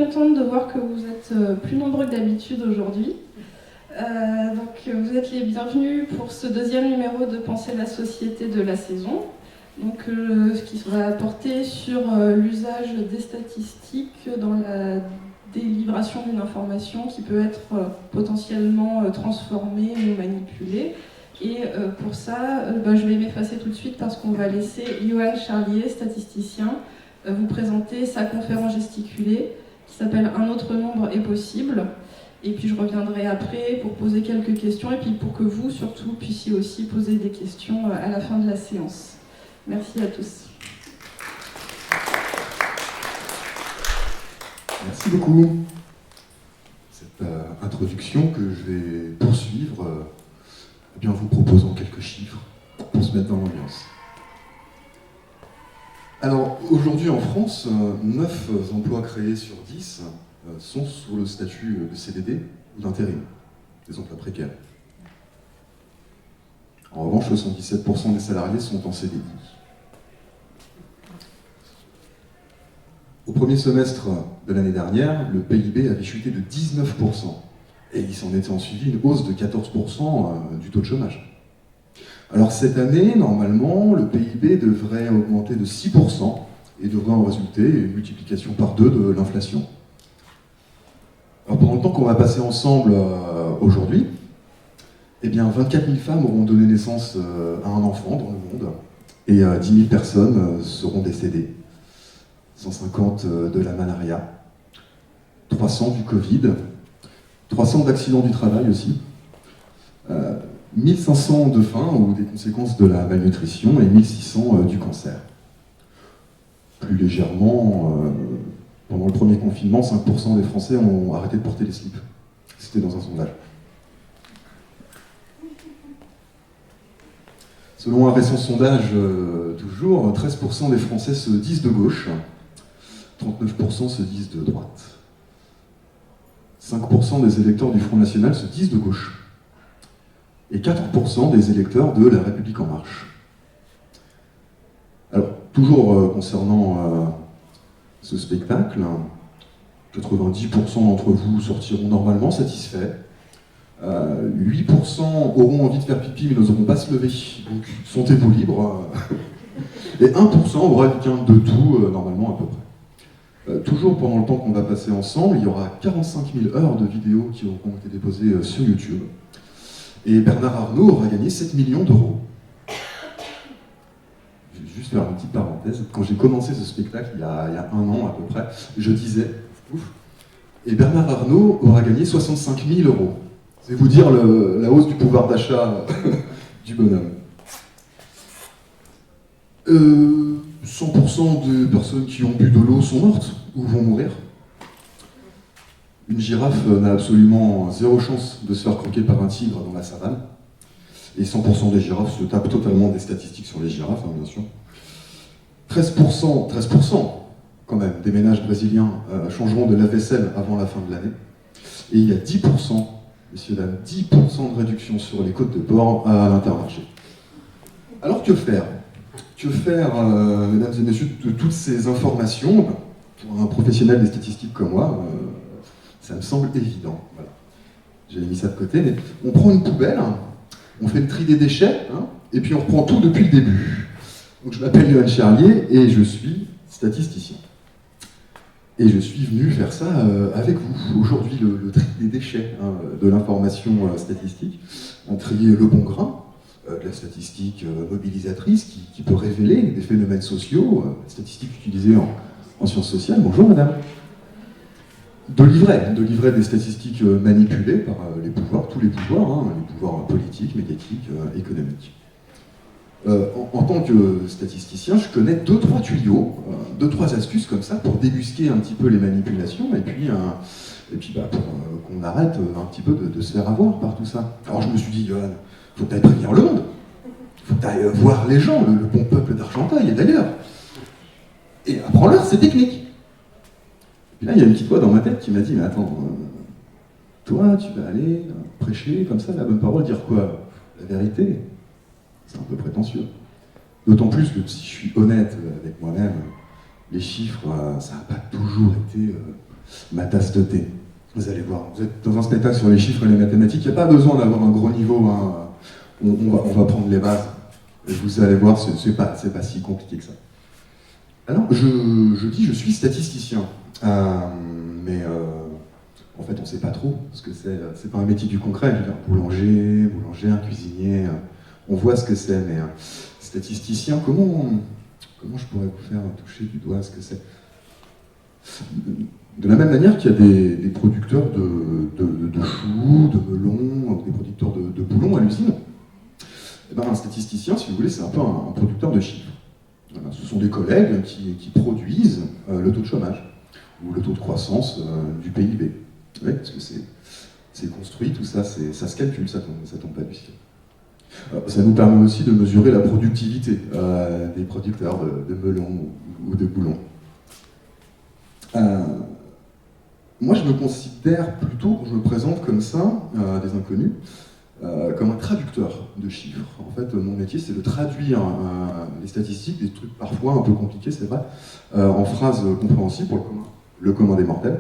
contente de voir que vous êtes plus nombreux que d'habitude aujourd'hui. Donc vous êtes les bienvenus pour ce deuxième numéro de Penser la société de la saison. Donc, ce qui sera porté sur l'usage des statistiques dans la délivration d'une information qui peut être potentiellement transformée ou manipulée. Et pour ça, je vais m'effacer tout de suite parce qu'on va laisser Yoann Charlier, statisticien, vous présenter sa conférence gesticulée qui s'appelle « Un autre nombre est possible ». Et puis je reviendrai après pour poser quelques questions et puis pour que vous, surtout, puissiez aussi poser des questions à la fin de la séance. Merci à tous. Merci beaucoup. Cette introduction que je vais poursuivre en vous proposant quelques chiffres pour se mettre dans l'ambiance. Alors, aujourd'hui en France, 9 emplois créés sur 10 sont sous le statut de CDD ou d'intérim, des emplois précaires. En revanche, 77% des salariés sont en CDI. Au premier semestre de l'année dernière, le PIB avait chuté de 19%, et il s'en était ensuivi une hausse de 14% du taux de chômage. Alors cette année, normalement, le PIB devrait augmenter de 6% et devrait en résulter une multiplication par 2 de l'inflation. Alors pendant le temps qu'on va passer ensemble aujourd'hui, eh bien 24 000 femmes auront donné naissance à un enfant dans le monde et 10 000 personnes seront décédées. 150 de la malaria, 300 du Covid, 300 d'accidents du travail aussi, 1500 de faim ou des conséquences de la malnutrition et 1600 du cancer. Plus légèrement, pendant le premier confinement, 5% des Français ont arrêté de porter les slips. C'était dans un sondage. Selon un récent sondage, toujours, 13% des Français se disent de gauche, 39% se disent de droite. 5% des électeurs du Front National se disent de gauche. Et 4% des électeurs de La République En Marche. Alors, toujours concernant ce spectacle, 90% d'entre vous sortiront normalement satisfaits. 8% auront envie de faire pipi mais n'oseront pas se lever, donc sentez-vous libres. Et 1% aura quelqu'un de tout, normalement à peu près. Toujours pendant le temps qu'on va passer ensemble, il y aura 45 000 heures de vidéos qui auront été déposées sur YouTube. Et Bernard Arnault aura gagné 7 millions d'euros. Je vais juste faire une petite parenthèse. Quand j'ai commencé ce spectacle, il y a un an à peu près, je disais, et Bernard Arnault aura gagné 65 000 euros. C'est vous dire la hausse du pouvoir d'achat du bonhomme. 100% des personnes qui ont bu de l'eau sont mortes ou vont mourir. Une girafe n'a absolument zéro chance de se faire croquer par un tigre dans la savane. Et 100% des girafes se tapent totalement des statistiques sur les girafes, bien sûr. 13% quand même des ménages brésiliens changeront de lave-vaisselle avant la fin de l'année. Et il y a 10%, messieurs, dames, 10% de réduction sur les côtes de porc à l'Intermarché. Alors que faire ? Que faire, mesdames et messieurs, de toutes ces informations ? Pour un professionnel des statistiques comme moi, ça me semble évident. Voilà. J'avais mis ça de côté, mais on prend une poubelle, on fait le tri des déchets, et puis on reprend tout depuis le début. Donc je m'appelle Yoann Charlier et je suis statisticien. Et je suis venu faire ça avec vous. Aujourd'hui, le tri des déchets de l'information statistique, on trier le bon grain, de la statistique mobilisatrice qui peut révéler des phénomènes sociaux, statistiques utilisées en sciences sociales. Bonjour madame. De livret des statistiques manipulées par les pouvoirs, tous les pouvoirs, les pouvoirs politiques, médiatiques, économiques. En tant que statisticien, je connais 2-3 tuyaux, 2-3 astuces comme ça pour débusquer un petit peu les manipulations et puis pour qu'on arrête un petit peu de se faire avoir par tout ça. Alors je me suis dit, Yoann, faut que tu ailles prévenir le monde, faut que tu ailles voir les gens, le bon peuple d'Argenteuil et d'ailleurs, et apprends-leur ces techniques. Et là, il y a une petite voix dans ma tête qui m'a dit, mais attends, toi, tu vas aller prêcher comme ça la bonne parole, dire quoi ? La vérité ? C'est un peu prétentieux. D'autant plus que si je suis honnête avec moi-même, les chiffres, ça n'a pas toujours été ma tasse de thé. Vous allez voir, vous êtes dans un spectacle sur les chiffres et les mathématiques, il n'y a pas besoin d'avoir un gros niveau, hein. On va prendre les bases. Et vous allez voir, c'est pas si compliqué que ça. Alors, je dis je suis statisticien, mais en fait on ne sait pas trop ce que c'est pas un métier du concret, je veux dire, boulangère, cuisinier, on voit ce que c'est, mais statisticien, comment je pourrais vous faire toucher du doigt ce que c'est? De la même manière qu'il y a des producteurs de choux, de melons, des producteurs de boulons à l'usine, eh ben, un statisticien, si vous voulez, c'est un peu un producteur de chiffres. Voilà, ce sont des collègues qui produisent le taux de chômage ou le taux de croissance du PIB. Oui, parce que c'est construit, tout ça, ça se calcule, ça tombe pas du ciel. Ça nous permet aussi de mesurer la productivité des producteurs de melons ou de boulons. Moi, je me considère plutôt, quand je me présente comme ça, à des inconnus, comme un traducteur de chiffres. En fait, mon métier, c'est de traduire les statistiques, des trucs parfois un peu compliqués, c'est vrai, en phrases compréhensibles pour le commun des mortels.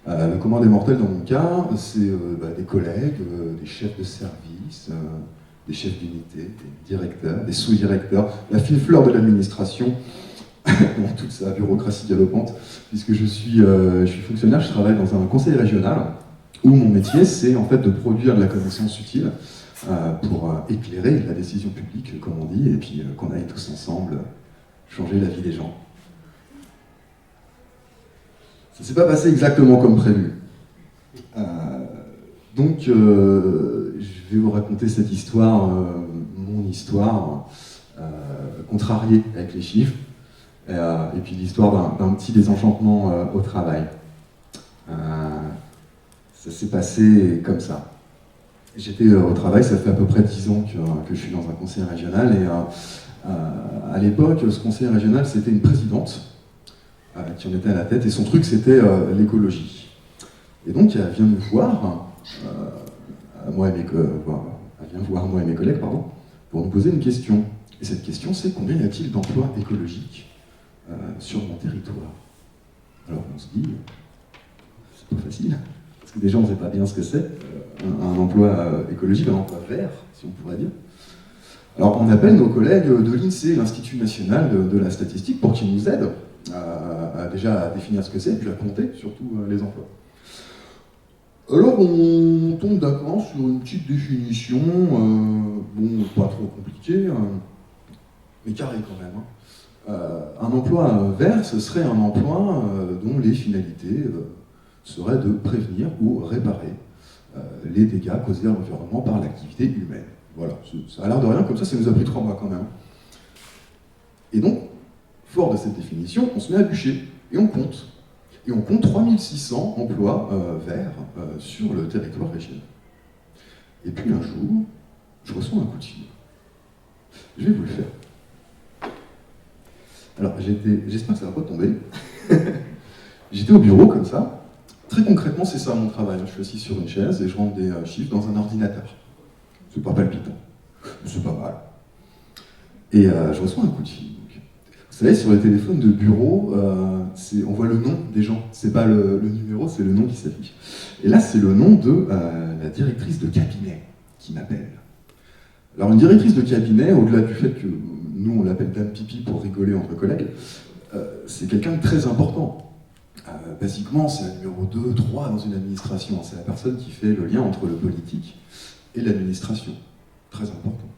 Le commun des mortels, dans mon cas, c'est des collègues, des chefs de service, des chefs d'unité, des directeurs, des sous-directeurs, la fine fleur de l'administration, dans toute sa bureaucratie galopante, puisque je suis fonctionnaire, je travaille dans un conseil régional, où mon métier, c'est en fait de produire de la connaissance utile pour éclairer la décision publique, comme on dit, et puis qu'on aille tous ensemble changer la vie des gens. Ça ne s'est pas passé exactement comme prévu. Donc, je vais vous raconter cette histoire, mon histoire, contrariée avec les chiffres, et puis l'histoire d'un petit désenchantement au travail. Ça s'est passé comme ça. J'étais au travail, ça fait à peu près 10 ans que je suis dans un conseil régional, et à l'époque, ce conseil régional, c'était une présidente qui en était à la tête, et son truc, c'était l'écologie. Et donc, elle vient nous voir, moi et mes collègues, pour nous poser une question. Et cette question, c'est combien y a-t-il d'emplois écologiques sur mon territoire? Alors, on se dit, c'est pas facile, parce que déjà, on ne sait pas bien ce que c'est, un emploi écologique, un emploi vert, si on pourrait dire. Alors, on appelle nos collègues de l'INSEE, l'Institut national de la statistique, pour qu'ils nous aident déjà à définir ce que c'est, et puis à compter surtout les emplois. Alors on tombe d'accord sur une petite définition, pas trop compliquée, mais carrée quand même. Un emploi vert, ce serait un emploi dont les finalités seraient de prévenir ou réparer les dégâts causés à l'environnement par l'activité humaine. Voilà, ça a l'air de rien, comme ça nous a pris 3 mois quand même. Et donc, fort de cette définition, on se met à bûcher, et on compte. Et on compte 3600 emplois verts sur le territoire régional. Et puis un jour, je reçois un coup de fil. Je vais vous le faire. Alors, j'espère que ça ne va pas tomber. J'étais au bureau comme ça. Très concrètement, c'est ça mon travail. Je suis assis sur une chaise et je rentre des chiffres dans un ordinateur. C'est pas palpitant, c'est pas mal. Et je reçois un coup de fil. Vous savez, sur les téléphones de bureau, on voit le nom des gens. C'est pas le numéro, c'est le nom qui s'affiche. Et là, c'est le nom de la directrice de cabinet qui m'appelle. Alors, une directrice de cabinet, au-delà du fait que nous, on l'appelle Dame Pipi pour rigoler entre collègues, c'est quelqu'un de très important. Basiquement, c'est la numéro 2, 3 dans une administration. C'est la personne qui fait le lien entre le politique et l'administration. Très important.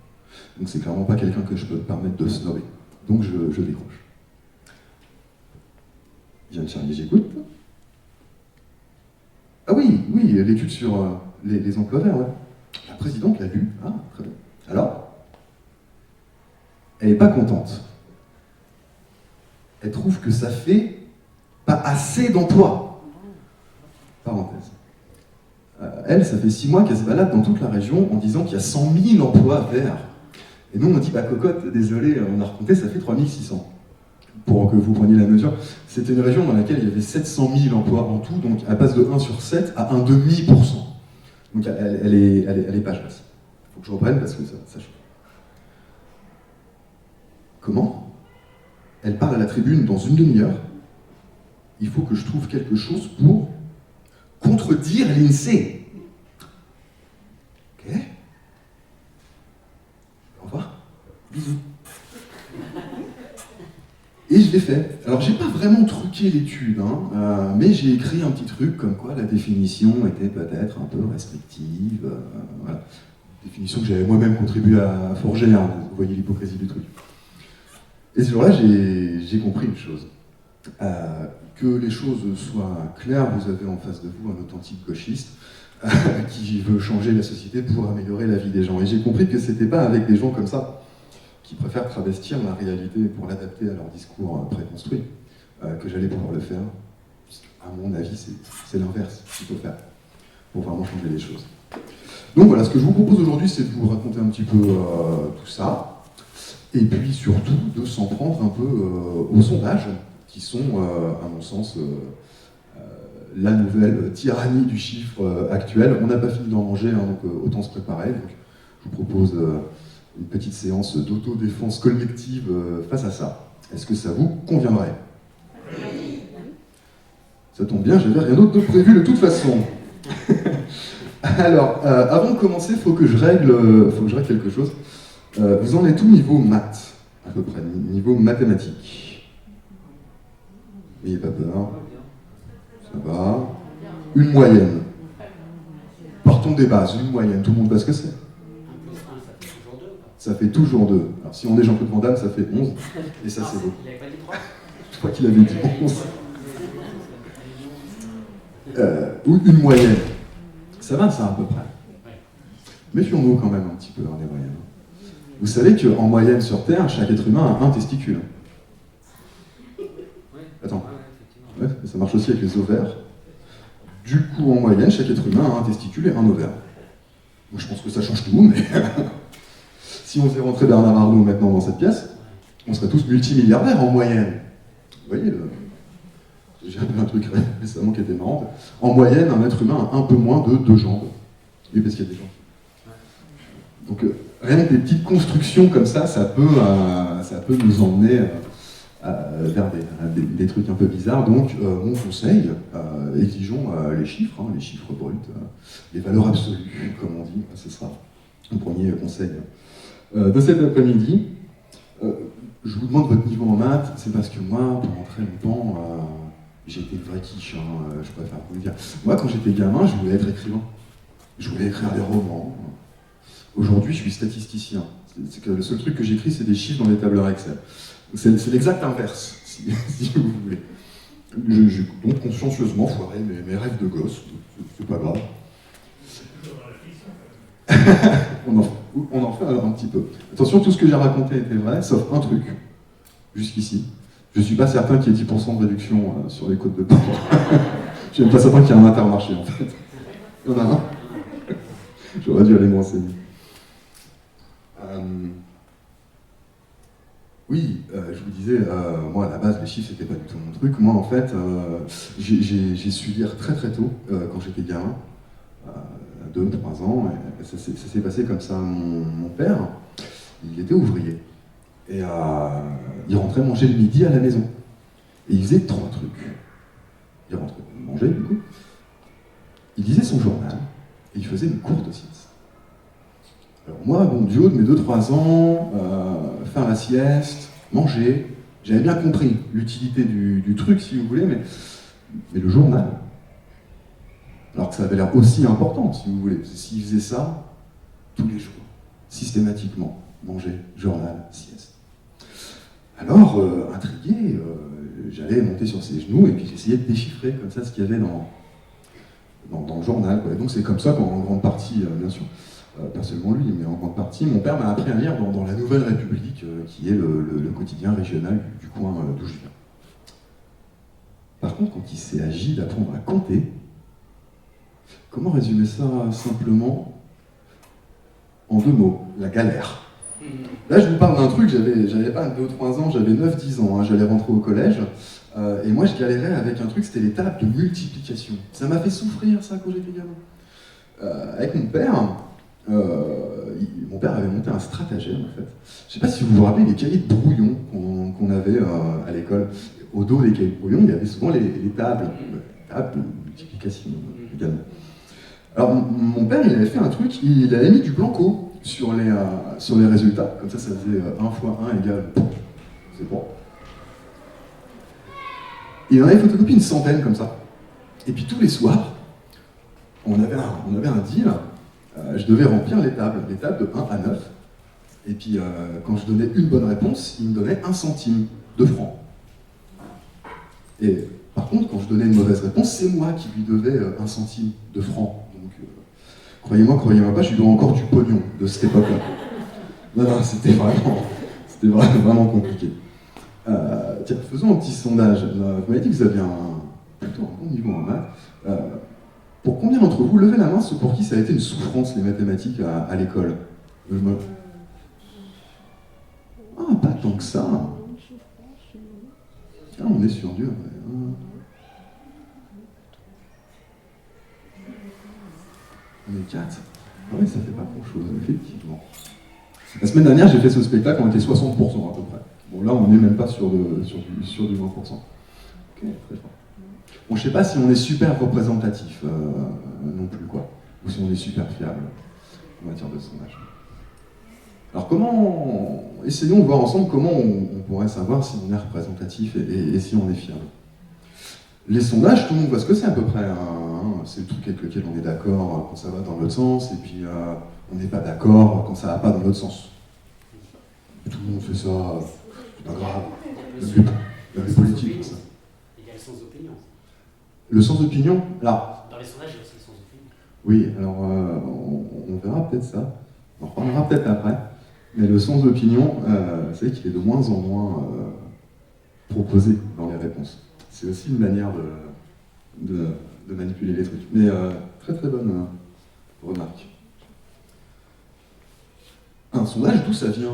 Donc, c'est clairement pas quelqu'un que je peux me permettre de snobber. Donc je décroche. Il vient de Charlie, j'écoute. Ah oui, l'étude sur les emplois verts, ouais. La présidente l'a lu. Ah, très bien. Alors, elle n'est pas contente. Elle trouve que ça fait pas assez d'emplois. Parenthèse. Elle, ça fait 6 mois qu'elle se balade dans toute la région en disant qu'il y a 100 000 emplois verts. Et nous, on dit, cocotte, désolé, on a recompté, ça fait 3600. Pour que vous preniez la mesure, c'était une région dans laquelle il y avait 700 000 emplois en tout, donc elle passe de 1 sur 7 à 1,5%. Donc elle est pas jolie. Il faut que je reprenne parce que ça chauffe. Comment? Elle parle à la tribune dans une demi-heure, il faut que je trouve quelque chose pour contredire l'INSEE. Ok? Au revoir. Bisous. Et je l'ai fait. Alors, j'ai pas vraiment truqué l'étude, hein, mais j'ai écrit un petit truc comme quoi la définition était peut-être un peu restrictive. Voilà. Définition que j'avais moi-même contribué à forger, hein, vous voyez l'hypocrisie du truc. Et ce jour-là, j'ai compris une chose. Que les choses soient claires, vous avez en face de vous un authentique gauchiste qui veut changer la société pour améliorer la vie des gens. Et j'ai compris que c'était pas avec des gens comme ça, qui préfèrent travestir la réalité pour l'adapter à leur discours préconstruit, que j'allais pouvoir le faire. À mon avis, c'est l'inverse qu'il faut faire pour vraiment changer les choses. Donc voilà, ce que je vous propose aujourd'hui, c'est de vous raconter un petit peu tout ça, et puis surtout de s'en prendre un peu aux sondages, qui sont, à mon sens, la nouvelle tyrannie du chiffre actuel. On n'a pas fini d'en manger, hein, donc autant se préparer. Donc, je vous propose une petite séance d'autodéfense collective face à ça. Est-ce que ça vous conviendrait? Ça tombe bien, j'avais rien d'autre de prévu de toute façon. Alors, avant de commencer, il faut que je règle quelque chose. Vous en êtes où niveau maths, à peu près, niveau mathématiques? N'ayez pas peur. Ça va. Une moyenne. Partons des bases, une moyenne. Tout le monde voit ce que c'est. Ça fait toujours 2. Alors si on est Jean-Claude Van Damme, ça fait 11. Et ça, c'est beau. Il n'avait pas dit 3 ? Je crois qu'il avait dit 11. Ou une moyenne. Ça va, ça, à peu près. Méfions-nous quand même un petit peu dans les moyennes. Vous savez qu'en moyenne sur Terre, chaque être humain a un testicule. Attends. Ouais, ça marche aussi avec les ovaires. Du coup, en moyenne, chaque être humain a un testicule et un ovaire. Moi, je pense que ça change tout, mais si on faisait rentrer Bernard Arnault maintenant dans cette pièce, on serait tous multimilliardaires en moyenne. Vous voyez, j'ai appris un truc récemment qui était marrant. En moyenne, un être humain a un peu moins de 2 jambes. Oui, parce qu'il y a des jambes. Donc, rien que des petites constructions comme ça, ça peut nous emmener vers des trucs un peu bizarres. Donc, mon conseil, exigeons les chiffres bruts, les valeurs absolues, comme on dit. Ce sera mon premier conseil de cet après-midi. Je vous demande votre niveau en maths, c'est parce que moi, pendant très longtemps, j'ai été une vraie quiche, je préfère vous le dire. Moi, quand j'étais gamin, je voulais être écrivain. Je voulais écrire des romans. Aujourd'hui, je suis statisticien. C'est que le seul truc que j'écris, c'est des chiffres dans les tableurs Excel. C'est l'exact inverse, si vous voulez. J'ai donc consciencieusement foiré mes rêves de gosse, c'est pas grave. On en fait alors un petit peu. Attention, tout ce que j'ai raconté était vrai, sauf un truc, jusqu'ici. Je suis pas certain qu'il y ait 10% de réduction sur les côtes de porc. Je suis même pas certain qu'il y ait un Intermarché, en fait. Il y en a un. J'aurais dû aller me renseigner. Oui, je vous disais, moi à la base les chiffres c'était pas du tout mon truc. Moi en fait, j'ai su lire très très tôt quand j'étais gamin, à 2-3 ans, et ça s'est passé comme ça. Mon père, il était ouvrier, et il rentrait manger le midi à la maison. Et il faisait 3 trucs. Il rentrait manger du coup, il lisait son journal, et il faisait une courte sieste. Alors moi, bon, du haut de mes 2-3 ans, faire la sieste, manger, j'avais bien compris l'utilité du truc, si vous voulez, mais le journal, alors que ça avait l'air aussi important, si vous voulez, s'il faisait ça tous les jours, systématiquement, manger, journal, sieste. Alors, intrigué, j'allais monter sur ses genoux et puis j'essayais de déchiffrer comme ça ce qu'il y avait dans le journal, quoi. Et donc c'est comme ça qu'en grande partie, bien sûr, pas seulement lui, mais en grande partie, mon père m'a appris à lire dans la Nouvelle République, qui est le quotidien régional du coin d'où je viens. Par contre, quand il s'est agi d'apprendre à compter, comment résumer ça simplement en 2 mots? La galère. Là, je vous parle d'un truc, j'avais pas 2-3 ans, j'avais 9-10 ans, j'allais rentrer au collège, et moi je galérais avec un truc, c'était les tables de multiplication. Ça m'a fait souffrir, ça, quand j'étais gamin. Avec mon père, mon père avait monté un stratagème, en fait. Je sais pas si vous vous rappelez les cahiers de brouillon qu'on avait à l'école. au dos des cahiers brouillons, il y avait souvent les tables de multiplication également. Alors mon père, il avait fait un truc, il avait mis du blanco sur les résultats, comme ça faisait 1 fois 1 égale, c'est bon. Il en avait photocopié une centaine comme ça. Et puis tous les soirs, on avait un deal, je devais remplir les tables de 1 à 9. Et puis quand je donnais une bonne réponse, il me donnait 1 centime de franc. Et par contre, quand je donnais une mauvaise réponse, c'est moi qui lui devais 1 centime de franc. Donc croyez-moi pas, je lui dois encore du pognon de cette époque-là. Non, c'était vraiment compliqué. Tiens, faisons un petit sondage. Vous m'avez dit que vous aviez plutôt un bon niveau en maths. Pour combien d'entre vous, levez la main ceux pour qui ça a été une souffrance les mathématiques à l'école? Ah, pas tant que ça. Ah, on est sur dur. On est 4. Ah oui, ça fait pas grand-chose, effectivement. La semaine dernière, j'ai fait ce spectacle, on était 60% à peu près. Bon, là, on n'est même pas sur du 20%. Ok, très fort. Bon, je sais pas si on est super représentatif non plus, quoi. Ou si on est super fiable en matière de sondage. Alors essayons de voir ensemble comment on pourrait savoir si on est représentatif et si on est fiable. Les sondages, tout le monde voit ce que c'est à peu près. C'est le truc avec lequel on est d'accord quand ça va dans l'autre sens, et puis on n'est pas d'accord quand ça va pas dans l'autre sens. Et tout le monde fait ça, c'est pas grave. Le but politique, ça. Il y a le sens d'opinion. Le sens d'opinion, là. Dans les sondages, il y a aussi le sens d'opinion. Oui, alors on verra peut-être ça. On en reparlera peut-être après. Mais le sens d'opinion, vous savez qu'il est de moins en moins proposé dans les réponses. C'est aussi une manière de manipuler les trucs. Mais très très bonne remarque. Un sondage, d'où ça vient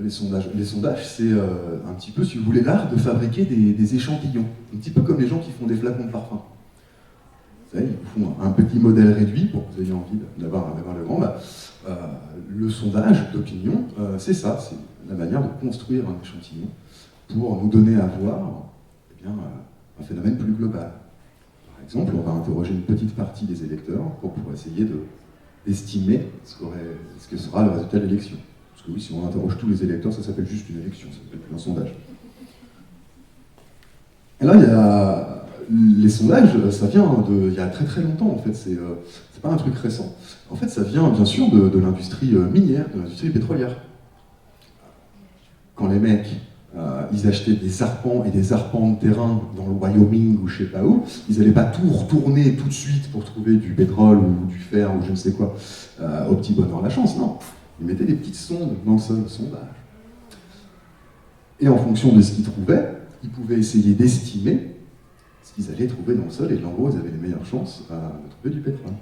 les sondages? Les sondages, c'est un petit peu, si vous voulez, l'art de fabriquer des échantillons. Un petit peu comme les gens qui font des flacons de parfum. Vous savez, ils font un petit modèle réduit pour que vous ayez envie d'avoir le grand. Le sondage d'opinion, c'est ça, c'est la manière de construire un échantillon pour nous donner à voir un phénomène plus global. Par exemple, on va interroger une petite partie des électeurs pour essayer d'estimer ce que sera le résultat de l'élection. Parce que oui, si on interroge tous les électeurs, ça s'appelle juste une élection, ça s'appelle plus un sondage. Et là, il y a les sondages, ça vient il y a très très longtemps en fait, c'est pas un truc récent. En fait, ça vient bien sûr de l'industrie minière, de l'industrie pétrolière. Quand les mecs, ils achetaient des arpents et des arpents de terrain dans le Wyoming ou je sais pas où, ils n'allaient pas tout retourner tout de suite pour trouver du pétrole ou du fer ou je ne sais quoi, au petit bonheur la chance, non. Ils mettaient des petites sondes dans le sondage. Et en fonction de ce qu'ils trouvaient, ils pouvaient essayer d'estimer ce qu'ils allaient trouver dans le sol, et de l'endroit où ils avaient les meilleures chances de trouver du pétrole.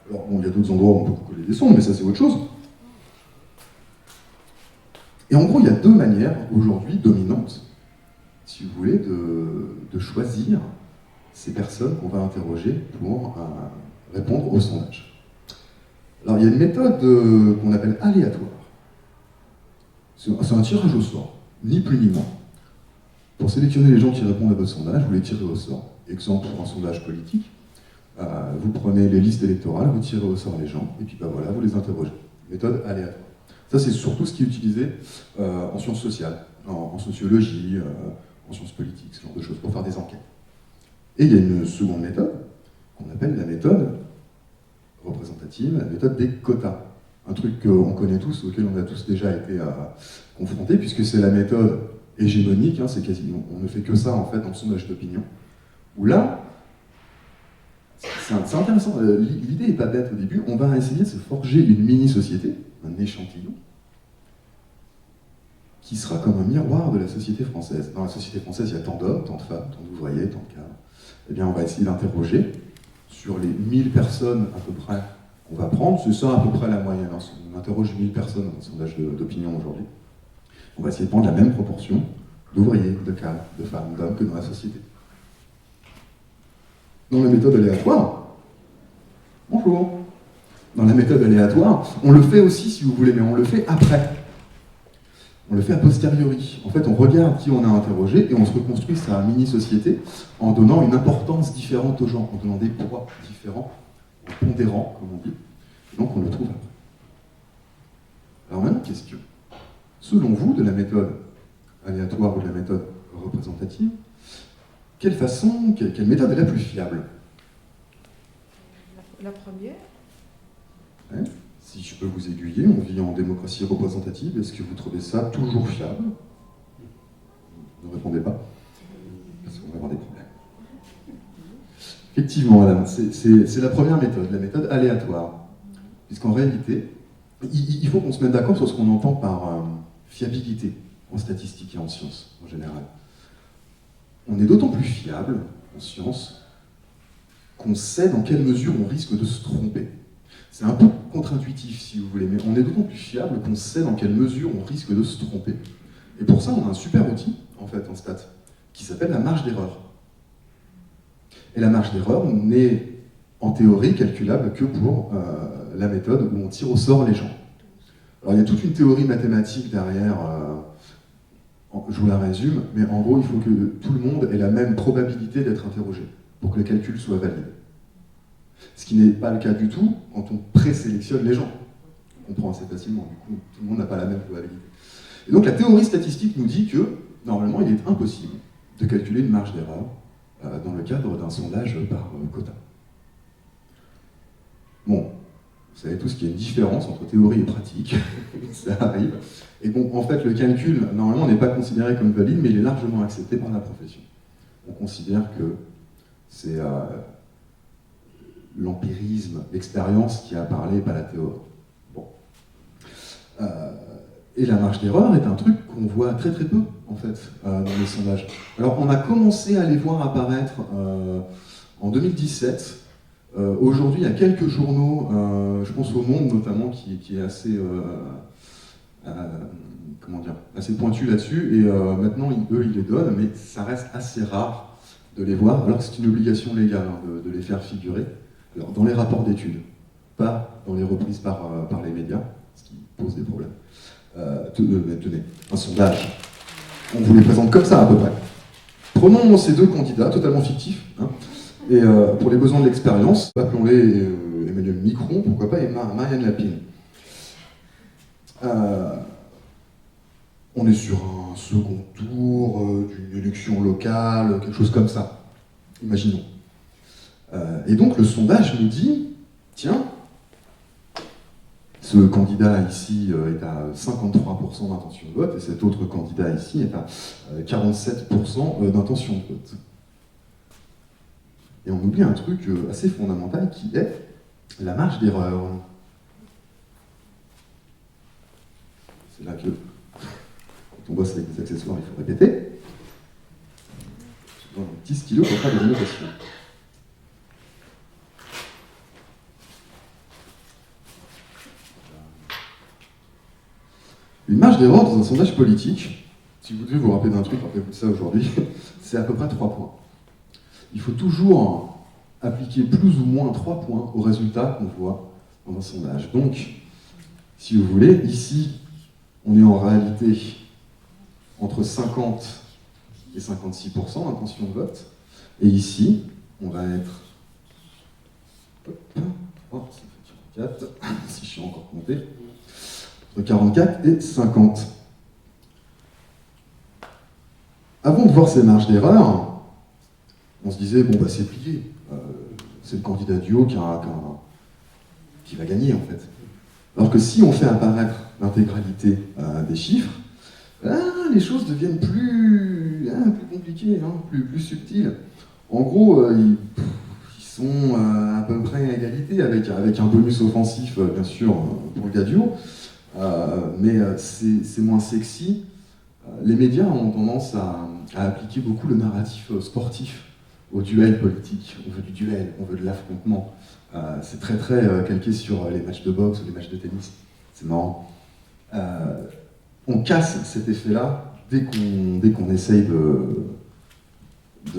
Alors bon, il y a d'autres endroits où on peut coller des sondes, mais ça c'est autre chose. Et en gros, il y a deux manières aujourd'hui dominantes, si vous voulez, de choisir ces personnes qu'on va interroger pour répondre au sondage. Alors il y a une méthode qu'on appelle aléatoire. C'est un tirage au sort, ni plus ni moins. Pour sélectionner les gens qui répondent à votre sondage, vous les tirez au sort. Exemple pour un sondage politique, vous prenez les listes électorales, vous tirez au sort les gens, et puis voilà, vous les interrogez. Méthode aléatoire. Ça, c'est surtout ce qui est utilisé en sciences sociales, en sociologie, en sciences politiques, ce genre de choses, pour faire des enquêtes. Et il y a une seconde méthode, qu'on appelle la méthode représentative, la méthode des quotas. Un truc qu'on connaît tous, auquel on a tous déjà été confrontés, puisque c'est la méthode hégémonique, c'est quasiment, on ne fait que ça en fait dans le sondage d'opinion, où là, c'est intéressant, l'idée n'est pas bête au début, on va essayer de se forger une mini-société, un échantillon, qui sera comme un miroir de la société française. Dans la société française, il y a tant d'hommes, tant de femmes, tant d'ouvriers, tant de cadres. Eh bien, on va essayer d'interroger sur les 1000 personnes à peu près qu'on va prendre, c'est ça à peu près la moyenne, on interroge 1000 personnes dans le sondage d'opinion aujourd'hui. On va essayer de prendre la même proportion d'ouvriers, de cadres, de femmes, d'hommes que dans la société. Dans la méthode aléatoire, bonjour. Dans la méthode aléatoire, on le fait aussi si vous voulez, mais on le fait après. on le fait a posteriori. En fait, on regarde qui on a interrogé et on se reconstruit sa mini-société en donnant une importance différente aux gens, en donnant des poids différents, en pondérant, comme on dit. Et donc, on le trouve après. Alors maintenant, question. Selon vous, de la méthode aléatoire ou de la méthode représentative, quelle méthode est la plus fiable? La première. Ouais. Si je peux vous aiguiller, on vit en démocratie représentative. Est-ce que vous trouvez ça toujours fiable? Ne répondez pas, parce qu'on va avoir des problèmes. Effectivement, madame, c'est la première méthode, la méthode aléatoire. Puisqu'en réalité, il faut qu'on se mette d'accord sur ce qu'on entend par fiabilité en statistique et en sciences, en général. On est d'autant plus fiable en sciences qu'on sait dans quelle mesure on risque de se tromper. C'est un peu contre-intuitif, si vous voulez, mais on est d'autant plus fiable qu'on sait dans quelle mesure on risque de se tromper. Et pour ça, on a un super outil, en fait, en stats, qui s'appelle la marge d'erreur. Et la marge d'erreur n'est, en théorie, calculable que pour la méthode où on tire au sort les gens. Alors, il y a toute une théorie mathématique derrière, je vous la résume, mais en gros, il faut que tout le monde ait la même probabilité d'être interrogé, pour que le calcul soit valide. Ce qui n'est pas le cas du tout quand on présélectionne les gens. On comprend assez facilement, du coup, tout le monde n'a pas la même probabilité. Et donc la théorie statistique nous dit que, normalement, il est impossible de calculer une marge d'erreur dans le cadre d'un sondage par quota. Bon, vous savez tous qu'il y a une différence entre théorie et pratique, ça arrive. Et bon, en fait, le calcul, normalement, n'est pas considéré comme valide, mais il est largement accepté par la profession. On considère que c'est l'empirisme, l'expérience qui a parlé, pas la théorie. Bon. Et la marge d'erreur est un truc qu'on voit très très peu, en fait, dans les sondages. Alors, on a commencé à les voir apparaître en 2017. Aujourd'hui, il y a quelques journaux, je pense au Monde notamment, qui est assez, assez pointu là-dessus, et maintenant, eux, ils les donnent, mais ça reste assez rare de les voir, alors que c'est une obligation légale de les faire figurer. Alors, dans les rapports d'études, pas dans les reprises par les médias, ce qui pose des problèmes. Tenez, un sondage. On vous les présente comme ça, à peu près. Prenons ces deux candidats, totalement fictifs, hein, et pour les besoins de l'expérience, appelons-les Emmanuel Micron, pourquoi pas, et Marianne Lapine. On est sur un second tour d'une élection locale, quelque chose comme ça. Imaginons. Et donc le sondage nous dit, tiens, ce candidat ici est à 53% d'intention de vote, et cet autre candidat ici est à 47% d'intention de vote. Et on oublie un truc assez fondamental qui est la marge d'erreur. C'est là que, quand on bosse avec des accessoires, il faut répéter. Je donne un petit stylo pour faire des innovations. Une marge d'erreur dans un sondage politique, si vous devez vous rappeler d'un truc, rappelez-vous de ça aujourd'hui, c'est à peu près 3 points. Il faut toujours appliquer plus ou moins 3 points au résultat qu'on voit dans un sondage. Donc, si vous voulez, ici, on est en réalité entre 50 et 56% d'intention de vote, et ici, on va être... Oh, ça fait 44, si je suis encore compté. Entre 44 et 50. Avant de voir ces marges d'erreur, on se disait, bon, bah, c'est plié. C'est le candidat du haut qui va gagner, en fait. Alors que si on fait apparaître l'intégralité des chiffres, les choses deviennent plus compliquées, hein, plus subtiles. En gros, ils sont à peu près à égalité, avec un bonus offensif, bien sûr, pour le gars du haut. Mais c'est moins sexy. Les médias ont tendance à appliquer beaucoup le narratif sportif au duel politique. On veut du duel, on veut de l'affrontement. C'est très très calqué sur les matchs de boxe ou les matchs de tennis. C'est marrant. On casse cet effet-là dès qu'on essaye de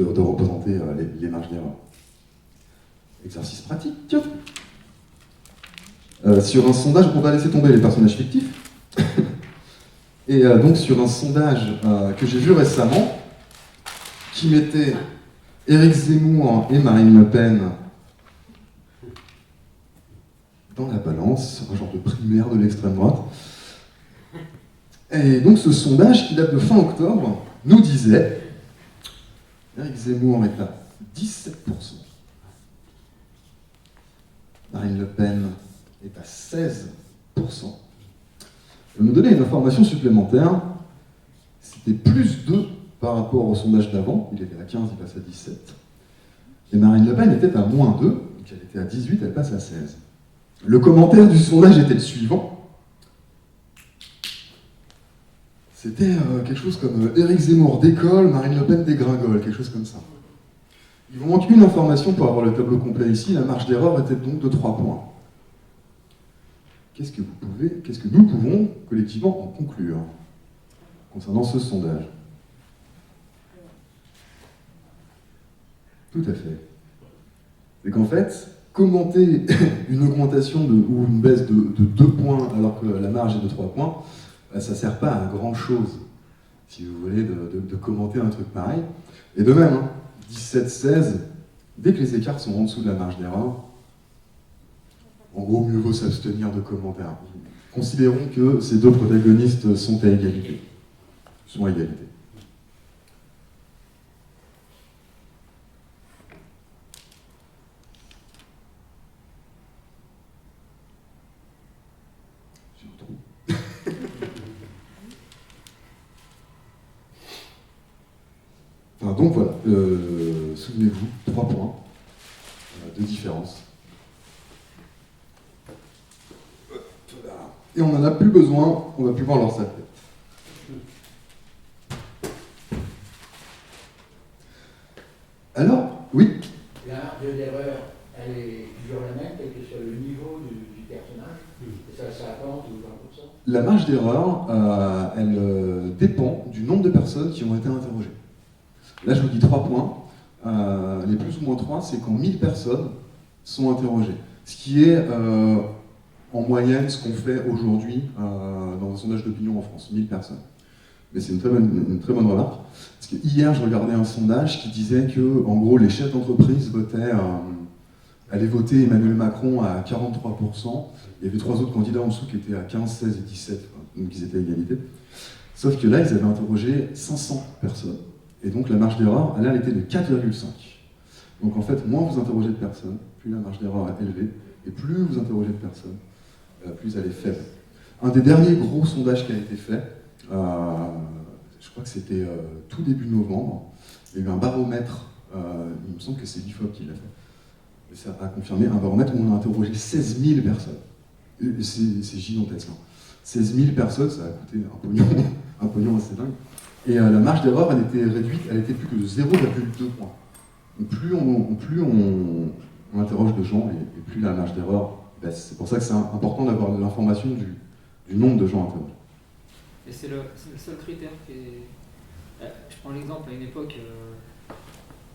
représenter les marges d'erreur. Exercice pratique, tiens. Sur un sondage, on va laisser tomber les personnages fictifs. Et donc sur un sondage que j'ai vu récemment, qui mettait Éric Zemmour et Marine Le Pen dans la balance, un genre de primaire de l'extrême droite. Et donc ce sondage, qui date de fin octobre, nous disait Éric Zemmour est à 17%, Marine Le Pen est à 16%. Elle nous donnait une information supplémentaire, c'était plus 2 par rapport au sondage d'avant, il était à 15, il passe à 17. Et Marine Le Pen était à moins 2, donc elle était à 18, elle passe à 16. Le commentaire du sondage était le suivant. C'était quelque chose comme Éric Zemmour décolle, Marine Le Pen dégringole, quelque chose comme ça. Il vous manque une information pour avoir le tableau complet ici, la marge d'erreur était donc de 3 points. Qu'est-ce que nous pouvons collectivement en conclure concernant ce sondage? Tout à fait. C'est qu'en fait, commenter une augmentation ou une baisse de 2 points alors que la marge est de 3 points, ça ne sert pas à grand chose, si vous voulez, de commenter un truc pareil. Et de même, 17-16, dès que les écarts sont en dessous de la marge d'erreur, en gros, mieux vaut s'abstenir de commentaires. Considérons que ces deux protagonistes sont à égalité. Sont à égalité. Enfin, donc voilà, souvenez-vous, 3 points de différence. Et on n'en a plus besoin, on va plus voir leur sale tête. Alors, oui. La marge d'erreur, elle est toujours la même, quel que soit le niveau du personnage. Et ça 50 ou 20%. La marge d'erreur, elle dépend du nombre de personnes qui ont été interrogées. Là, je vous dis 3 points. Les plus ou moins 3, c'est quand 1000 personnes sont interrogées. Ce qui est en moyenne ce qu'on fait aujourd'hui dans un sondage d'opinion en France, 1000 personnes. Mais c'est une très bonne remarque. Parce que hier, je regardais un sondage qui disait que, en gros, les chefs d'entreprise allaient voter Emmanuel Macron à 43%. Il y avait 3 autres candidats en dessous qui étaient à 15, 16 et 17, donc ils étaient à égalité. Sauf que là, ils avaient interrogé 500 personnes. Et donc la marge d'erreur, elle était de 4,5. Donc en fait, moins vous interrogez de personnes, plus la marge d'erreur est élevée, et plus vous interrogez de personnes, plus elle est faible. Un des derniers gros sondages qui a été fait, je crois que c'était tout début novembre, il y a eu un baromètre, il me semble que c'est l'IFOP qui l'a fait, et ça a confirmé, un baromètre où on a interrogé 16 000 personnes. C'est gigantesque. 16 000 personnes, ça a coûté un pognon assez dingue. Et la marge d'erreur, elle était réduite, elle était plus que de 0,2 points. Donc plus on interroge de gens, et plus la marge d'erreur baisse. C'est pour ça que c'est important d'avoir l'information du nombre de gens interrogés. Et c'est le seul critère qui est... Je prends l'exemple, à une époque,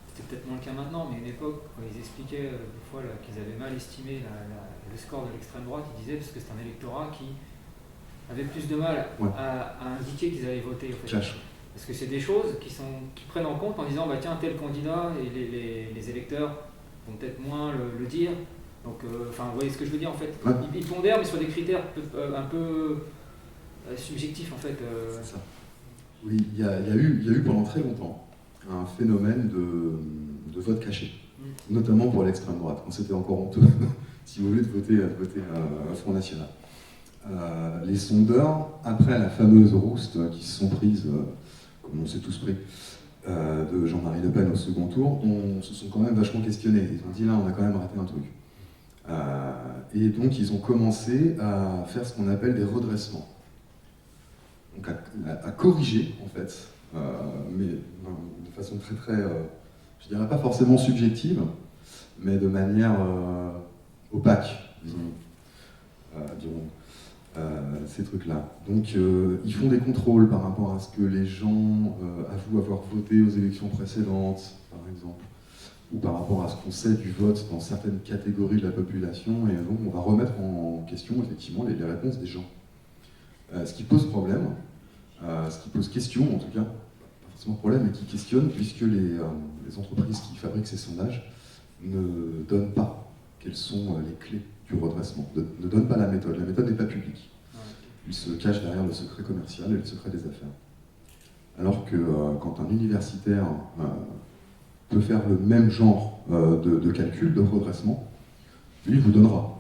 c'était peut-être moins le cas maintenant, mais à une époque, quand ils expliquaient des fois qu'ils avaient mal estimé le score de l'extrême droite, ils disaient parce que c'est un électorat qui avait plus de mal à indiquer qu'ils avaient voté. En fait. Parce que c'est des choses qui prennent en compte en disant bah tiens tel candidat et les électeurs vont peut-être moins le dire. Donc enfin vous voyez ce que je veux dire en fait. Ils pondèrent mais sur des critères un peu subjectifs en fait. C'est ça. Oui, il y a eu pendant très longtemps un phénomène de vote caché, notamment pour l'extrême droite, quand c'était encore honteux, si vous voulez, de voter à Front National. Les sondeurs, après la fameuse rouste qui se sont prises, comme on s'est tous pris, de Jean-Marie Le Pen au second tour, se sont quand même vachement questionnés. Ils ont dit là, on a quand même raté un truc. Et donc, ils ont commencé à faire ce qu'on appelle des redressements. Donc, à corriger, en fait, mais de façon très, je dirais pas forcément subjective, mais de manière opaque, dirons ces trucs-là. Donc ils font des contrôles par rapport à ce que les gens avouent avoir voté aux élections précédentes, par exemple, ou par rapport à ce qu'on sait du vote dans certaines catégories de la population, et donc on va remettre en question effectivement les réponses des gens. Ce qui pose problème, ce qui pose question, en tout cas, pas forcément problème, mais qui questionne, puisque les entreprises qui fabriquent ces sondages ne donnent pas quelles sont les clés du redressement, ne donnent pas la méthode. La méthode n'est pas publique. Ils se cachent derrière le secret commercial et le secret des affaires. Alors que quand un universitaire peut faire le même genre de calcul, de redressement, lui, il vous donnera,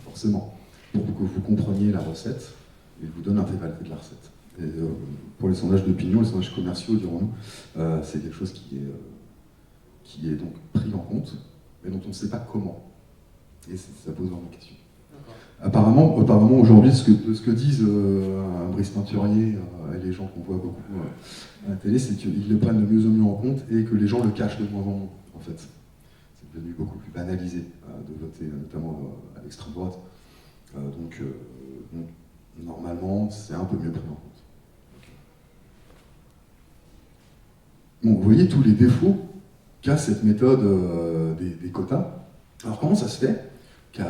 forcément, pour que vous compreniez la recette, il vous donne l'intégralité de la recette. Et pour les sondages d'opinion, les sondages commerciaux, dirons-nous, c'est quelque chose qui est donc pris en compte, mais dont on ne sait pas comment. Et ça pose vraiment question. Apparemment aujourd'hui, ce que disent Brice Teinturier et les gens qu'on voit beaucoup à la télé, c'est qu'ils le prennent de mieux en mieux en compte et que les gens le cachent de moins en moins, en fait. C'est devenu beaucoup plus banalisé de voter, notamment à l'extrême droite. Donc, normalement, c'est un peu mieux pris en compte. Bon, vous voyez tous les défauts qu'a cette méthode des quotas. Alors comment ça se fait qu'elle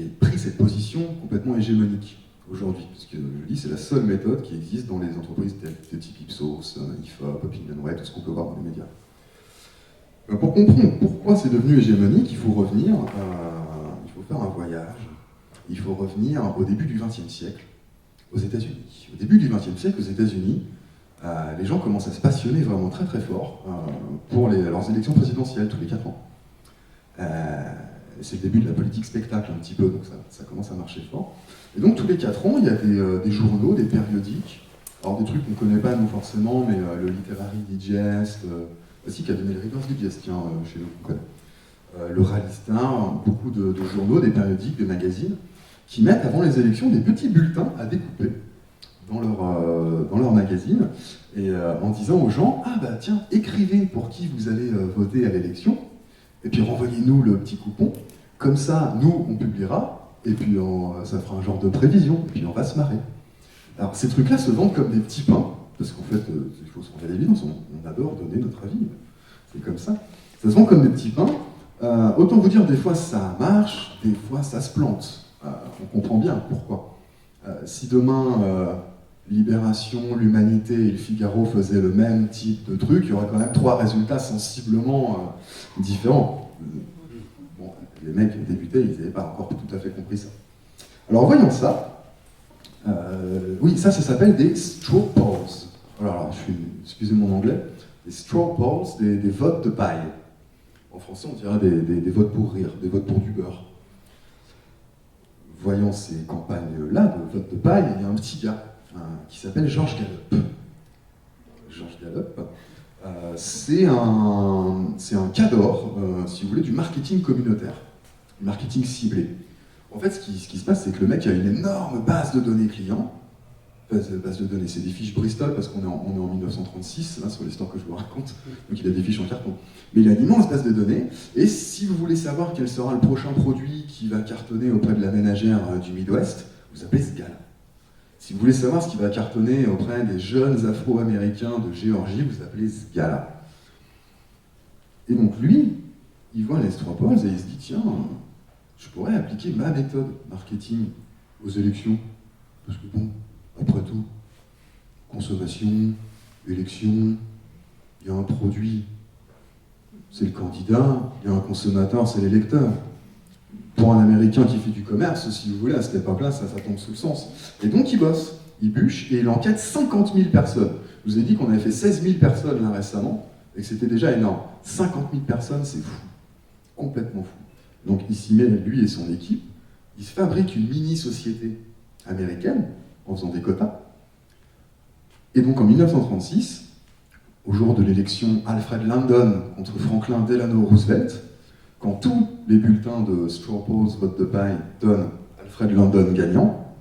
ait pris cette position complètement hégémonique aujourd'hui? Parce que je dis, c'est la seule méthode qui existe dans les entreprises de type Ipsos, IFOP, OpinionWay, tout ce qu'on peut voir dans les médias. Pour comprendre pourquoi c'est devenu hégémonique, il faut revenir, il faut faire un voyage, il faut revenir au début du XXe siècle, aux États-Unis. Au début du XXe siècle, aux États-Unis, les gens commencent à se passionner vraiment très très fort pour leurs élections présidentielles tous les 4 ans. C'est le début de la politique spectacle un petit peu, donc ça commence à marcher fort. Et donc tous les 4 ans, il y a des journaux, des périodiques, alors des trucs qu'on ne connaît pas nous forcément, mais le Literary Digest, aussi qui a donné le Reader's Digest, tiens, chez nous qu'on connaît. Le Ralistin, beaucoup de journaux, des périodiques, des magazines, qui mettent avant les élections des petits bulletins à découper dans leur magazine, et en disant aux gens, ah bah tiens, écrivez pour qui vous allez voter à l'élection, et puis renvoyez-nous le petit coupon, comme ça, nous, on publiera, et puis ça fera un genre de prévision, et puis on va se marrer. Alors ces trucs-là se vendent comme des petits pains, parce qu'en fait, il faut se rendre à l'évidence, on adore donner notre avis, c'est comme ça. Ça se vend comme des petits pains, autant vous dire, des fois ça marche, des fois ça se plante. On comprend bien pourquoi. Si demain, Libération, l'Humanité et le Figaro faisaient le même type de truc, il y aurait quand même 3 résultats sensiblement différents. Bon, les mecs débutaient, ils n'avaient pas encore tout à fait compris ça. Alors voyons ça. Oui, ça s'appelle des straw polls. Alors, excusez mon anglais, des straw polls, des votes de paille. En français, on dirait des votes pour rire, des votes pour du beurre. Voyant ces campagnes-là de vote de paille, il y a un petit gars qui s'appelle George Gallup. George Gallup, c'est un cadre, si vous voulez, du marketing communautaire, du marketing ciblé. En fait, ce qui se passe, c'est que le mec a une énorme base de données clients. Base de données, c'est des fiches Bristol, parce qu'on est en 1936, là, sur l'histoire que je vous raconte, donc il a des fiches en carton. Mais il a une immense base de données, et si vous voulez savoir quel sera le prochain produit qui va cartonner auprès de la ménagère du Midwest, vous appelez ce gars-là. Si vous voulez savoir ce qui va cartonner auprès des jeunes Afro-Américains de Géorgie, vous appelez ce gars-là. Et donc lui, il voit les straw polls et il se dit, tiens, je pourrais appliquer ma méthode marketing aux élections, parce que bon, après tout, consommation, élection, il y a un produit, c'est le candidat, il y a un consommateur, c'est l'électeur. Pour un Américain qui fait du commerce, si vous voulez, à cette époque-là, ça tombe sous le sens. Et donc il bosse, il bûche, et il enquête 50 000 personnes. Je vous ai dit qu'on avait fait 16 000 personnes là récemment, et que c'était déjà énorme. 50 000 personnes, c'est fou. Complètement fou. Donc il s'y met, lui et son équipe, il se fabrique une mini-société américaine, en faisant des quotas. Et donc en 1936, au jour de l'élection Alfred Landon contre Franklin Delano Roosevelt, quand tous les bulletins de straw polls, vote de paille, donnent Alfred Landon gagnant,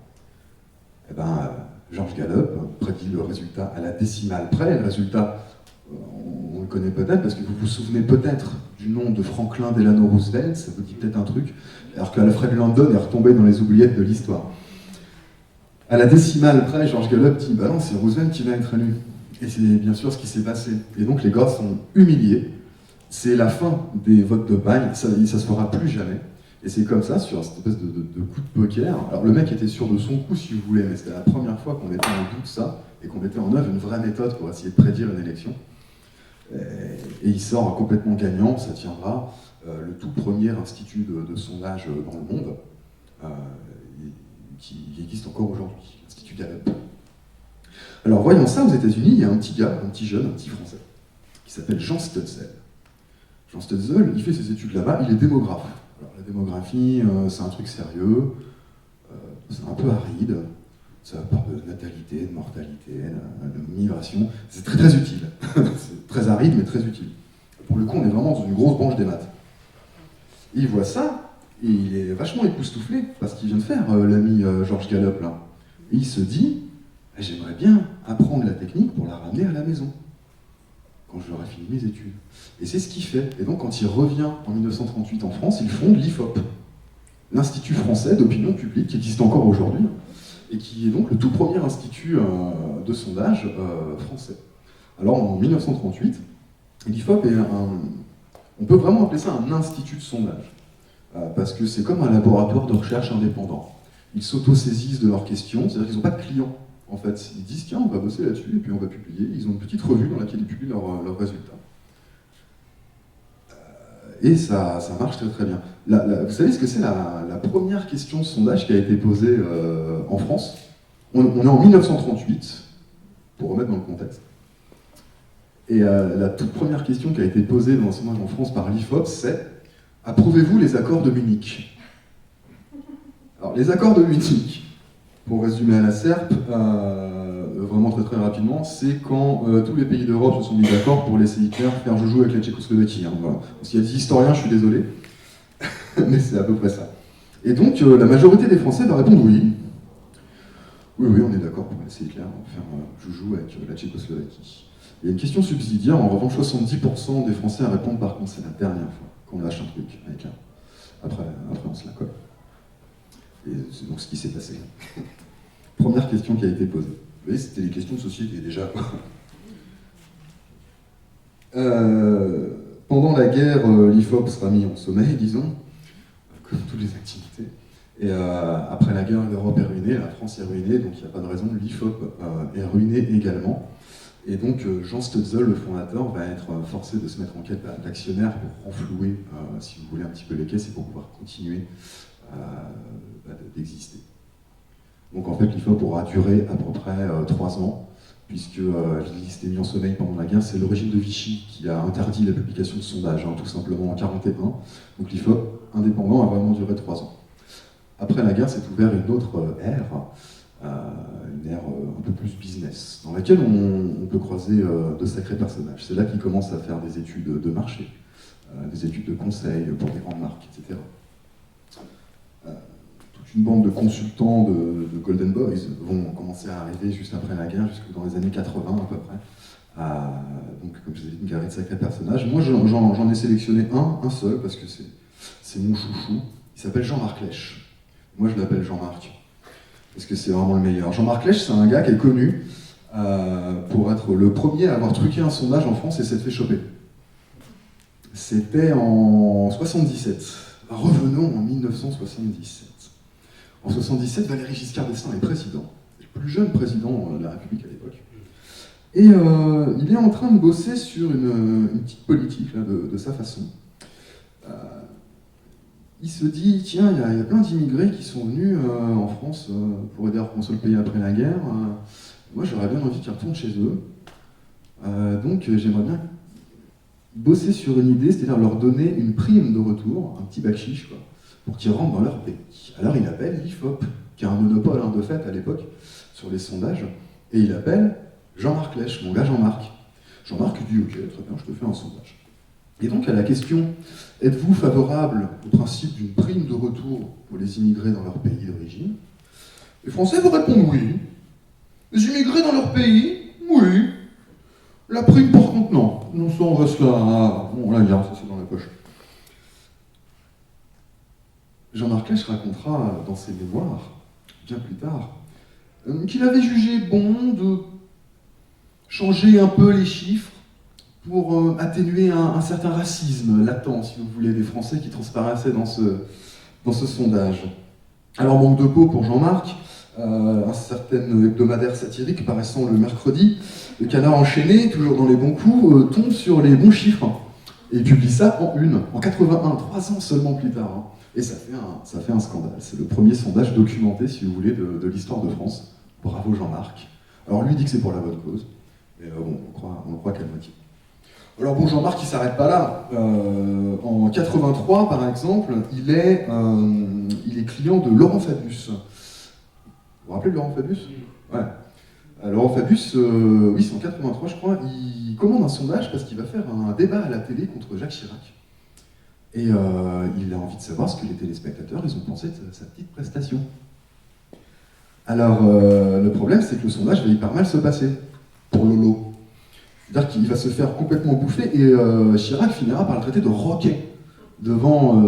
eh ben, George Gallup prédit le résultat à la décimale près. Le résultat, on le connaît peut-être, parce que vous vous souvenez peut-être du nom de Franklin Delano Roosevelt, ça vous dit peut-être un truc, alors qu'Alfred Landon est retombé dans les oubliettes de l'histoire. À la décimale près, George Gallup dit, bah non, c'est Roosevelt qui va être élu. Et c'est bien sûr ce qui s'est passé. Et donc les gars sont humiliés. C'est la fin des votes de paille, ça se fera plus jamais. Et c'est comme ça, sur cette espèce de coup de poker. Alors le mec était sûr de son coup, si vous voulez, mais c'était la première fois qu'on mettait en doute ça, et qu'on mettait en œuvre une vraie méthode pour essayer de prédire une élection. Et il sort complètement gagnant, ça tiendra. Le tout premier institut de sondage dans le monde, qui existe encore aujourd'hui, l'Institut Gallup. Alors voyant ça, aux États-Unis, il y a un petit gars, un petit jeune, un petit français, qui s'appelle Jean Stutzel. Jean Stutzel, il fait ses études là-bas, il est démographe. Alors, la démographie, c'est un truc sérieux, c'est un peu aride, ça parle de natalité, de mortalité, de migration, c'est très très utile. C'est très aride, mais très utile. Pour le coup, on est vraiment dans une grosse branche des maths. Et il voit ça, et il est vachement époustouflé, parce qu'il vient de faire l'ami George Gallup, là. Et il se dit, j'aimerais bien apprendre la technique pour la ramener à la maison, quand j'aurai fini mes études. Et c'est ce qu'il fait. Et donc, quand il revient en 1938 en France, il fonde l'IFOP, l'Institut français d'opinion publique, qui existe encore aujourd'hui, et qui est donc le tout premier institut de sondage français. Alors, en 1938, l'IFOP est on peut vraiment appeler ça un institut de sondage, parce que c'est comme un laboratoire de recherche indépendant. Ils s'auto-saisissent de leurs questions, c'est-à-dire qu'ils n'ont pas de clients. En fait, ils disent, tiens, on va bosser là-dessus, et puis on va publier. Ils ont une petite revue dans laquelle ils publient leurs résultats. Et ça marche très très bien. Vous savez ce que c'est la première question de sondage qui a été posée en France? On est en 1938, pour remettre dans le contexte. Et la toute première question qui a été posée dans le sondage en France par l'IFOP, c'est « Approuvez-vous les accords de Munich ?» Alors, les accords de Munich, pour résumer à la serpe, vraiment très très rapidement, c'est quand tous les pays d'Europe se sont mis d'accord pour laisser Hitler faire joujou avec la Tchécoslovaquie. Hein, voilà. S'il y a des historiens, je suis désolé, mais c'est à peu près ça. Et donc, la majorité des Français va répondre oui. Oui, on est d'accord pour laisser Hitler faire joujou avec la Tchécoslovaquie. Il y a une question subsidiaire, en revanche, 70% des Français répondent par contre, c'est la dernière fois qu'on lâche un truc avec là. Après on se la colle. Et c'est donc ce qui s'est passé. Première question qui a été posée. Vous voyez, c'était les questions de société déjà. Pendant la guerre, l'IFOP sera mis en sommeil, disons, comme toutes les activités. Et après la guerre, l'Europe est ruinée, la France est ruinée, donc il n'y a pas de raison, l'IFOP est ruiné également. Et donc Jean Stutzel, le fondateur, va être forcé de se mettre en quête d'actionnaires pour renflouer, si vous voulez, un petit peu les caisses et pour pouvoir continuer d'exister. Donc en fait, l'IFOP aura duré à peu près 3 ans, puisque il s'était mis en sommeil pendant la guerre. C'est le régime de Vichy qui a interdit la publication de sondages, tout simplement en 1941. Donc l'IFOP, indépendant, a vraiment duré 3 ans. Après la guerre, s'est ouvert une autre ère, une ère un peu plus business, dans laquelle on peut croiser de sacrés personnages. C'est là qu'ils commencent à faire des études de marché, des études de conseil pour des grandes marques, etc. Toute une bande de consultants de Golden Boys vont commencer à arriver juste après la guerre, jusque dans les années 80 à peu près. Donc, comme je vous ai dit, une galerie de sacrés personnages. Moi, j'en ai sélectionné un seul, parce que c'est mon chouchou. Il s'appelle Jean-Marc Lèche. Moi, je l'appelle Jean-Marc, parce que c'est vraiment le meilleur. Jean-Marc Lèche, c'est un gars qui est connu pour être le premier à avoir truqué un sondage en France et s'être fait choper. C'était en 77. Revenons en 1977. En 77, Valéry Giscard d'Estaing est président, le plus jeune président de la République à l'époque. Et il est en train de bosser sur une petite politique là, de sa façon. Il se dit, tiens, il y a plein d'immigrés qui sont venus en France pour aider à reconstruire le pays après la guerre. Moi, j'aurais bien envie qu'ils retournent chez eux. Donc, j'aimerais bien bosser sur une idée, c'est-à-dire leur donner une prime de retour, un petit bakshish, quoi, pour qu'ils rentrent dans leur pays. Alors, il appelle l'IFOP, qui a un monopole de fait à l'époque sur les sondages, et il appelle Jean-Marc Lèche, mon gars Jean-Marc. Jean-Marc dit, ok, très bien, je te fais un sondage. Et donc, à la question, êtes-vous favorable au principe d'une prime de retour pour les immigrés dans leur pays d'origine? Les Français vous répondent oui. Les immigrés dans leur pays, oui. La prime, par contre, non. Non, ça, on reste là. On la garde, ça, c'est dans la poche. Jean-Marc Lèche racontera dans ses mémoires, bien plus tard, qu'il avait jugé bon de changer un peu les chiffres pour atténuer un certain racisme latent, si vous voulez, des Français qui transparaissaient dans dans ce sondage. Alors, manque de peau pour Jean-Marc, un certain hebdomadaire satirique paraissant le mercredi, le Canard enchaîné, toujours dans les bons coups, tombe sur les bons chiffres et publie ça en 81, 3 ans seulement plus tard. Hein. Et ça fait un scandale. C'est le premier sondage documenté, si vous voulez, de l'histoire de France. Bravo Jean-Marc. Alors lui dit que c'est pour la bonne cause, mais bon, on croit qu'à moitié. Alors bon, Jean-Marc il s'arrête pas là. En 83, par exemple, il est client de Laurent Fabius. Vous vous rappelez de Laurent Fabius ? Ouais. Laurent Fabius, oui, c'est en 83, je crois, il commande un sondage parce qu'il va faire un débat à la télé contre Jacques Chirac. Et il a envie de savoir ce que les téléspectateurs ils ont pensé de sa petite prestation. Alors, le problème, c'est que le sondage va hyper mal se passer pour Lolo. C'est-à-dire qu'il va se faire complètement bouffer et Chirac finira par le traiter de roquet devant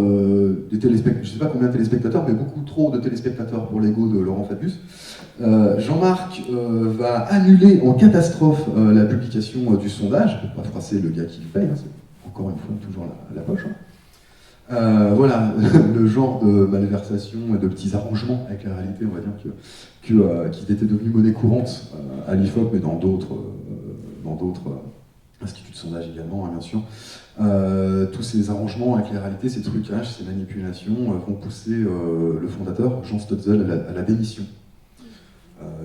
des téléspectateurs, je ne sais pas combien de téléspectateurs, mais beaucoup trop de téléspectateurs pour l'ego de Laurent Fabius. Jean-Marc va annuler en catastrophe la publication du sondage, pour pas froisser le gars qui le paye, hein, c'est encore une fois toujours la poche. Hein. Voilà, le genre de malversation et de petits arrangements avec la réalité, on va dire, qui était devenu monnaie courante à l'IFOP, mais dans d'autres instituts de sondage également, hein, bien sûr. Tous ces arrangements avec les réalités, ces trucages, ces manipulations vont pousser le fondateur, Jean Stotzel, à la démission.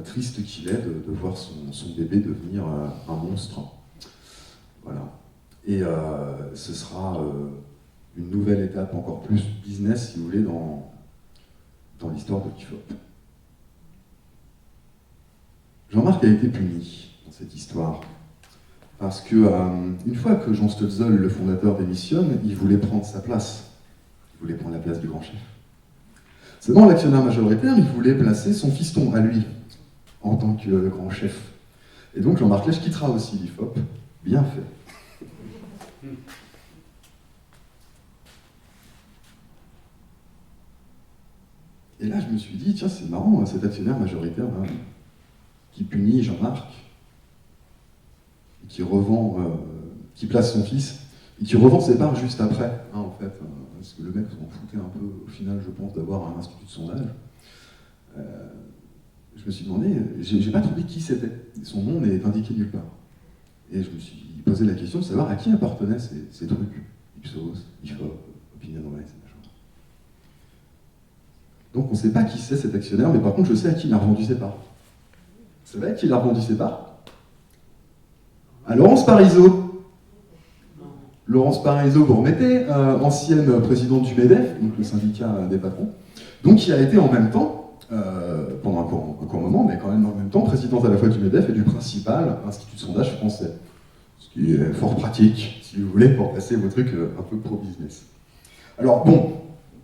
Triste qu'il est de voir son bébé devenir un monstre. Voilà. Et ce sera une nouvelle étape encore plus business, si vous voulez, dans l'histoire de l'IFOP. Jean-Marc a été puni dans cette histoire. Parce que une fois que Jean Stotzel, le fondateur, démissionne, il voulait prendre sa place. Il voulait prendre la place du grand chef. Seulement, l'actionnaire majoritaire, il voulait placer son fiston à lui, en tant que grand chef. Et donc Jean-Marc Lèche quittera aussi l'IFOP. Bien fait. Et là, je me suis dit, tiens, c'est marrant, cet actionnaire majoritaire là, qui punit Jean-Marc, qui revend, qui place son fils, et qui revend ses parts juste après, hein, en fait, parce que le mec s'en foutait un peu, au final, je pense, d'avoir un institut de sondage. Je me suis demandé, j'ai pas trouvé qui c'était, son nom n'est indiqué nulle part. Et je me suis posé la question de savoir à qui appartenaient ces trucs, Ipsos, IFOP, OpinionWay, ces machins. Donc on ne sait pas qui c'est cet actionnaire, mais par contre je sais à qui il a revendu ses parts. Vous savez à qui il a revendu ses parts ? À Laurence Parisot. Laurence Parisot, vous remettez, ancienne présidente du MEDEF, donc le syndicat des patrons, donc qui a été en même temps, pendant un court moment, mais quand même en même temps, présidente à la fois du MEDEF et du principal institut de sondage français. Ce qui est fort pratique, si vous voulez, pour passer vos trucs un peu pro-business. Alors bon,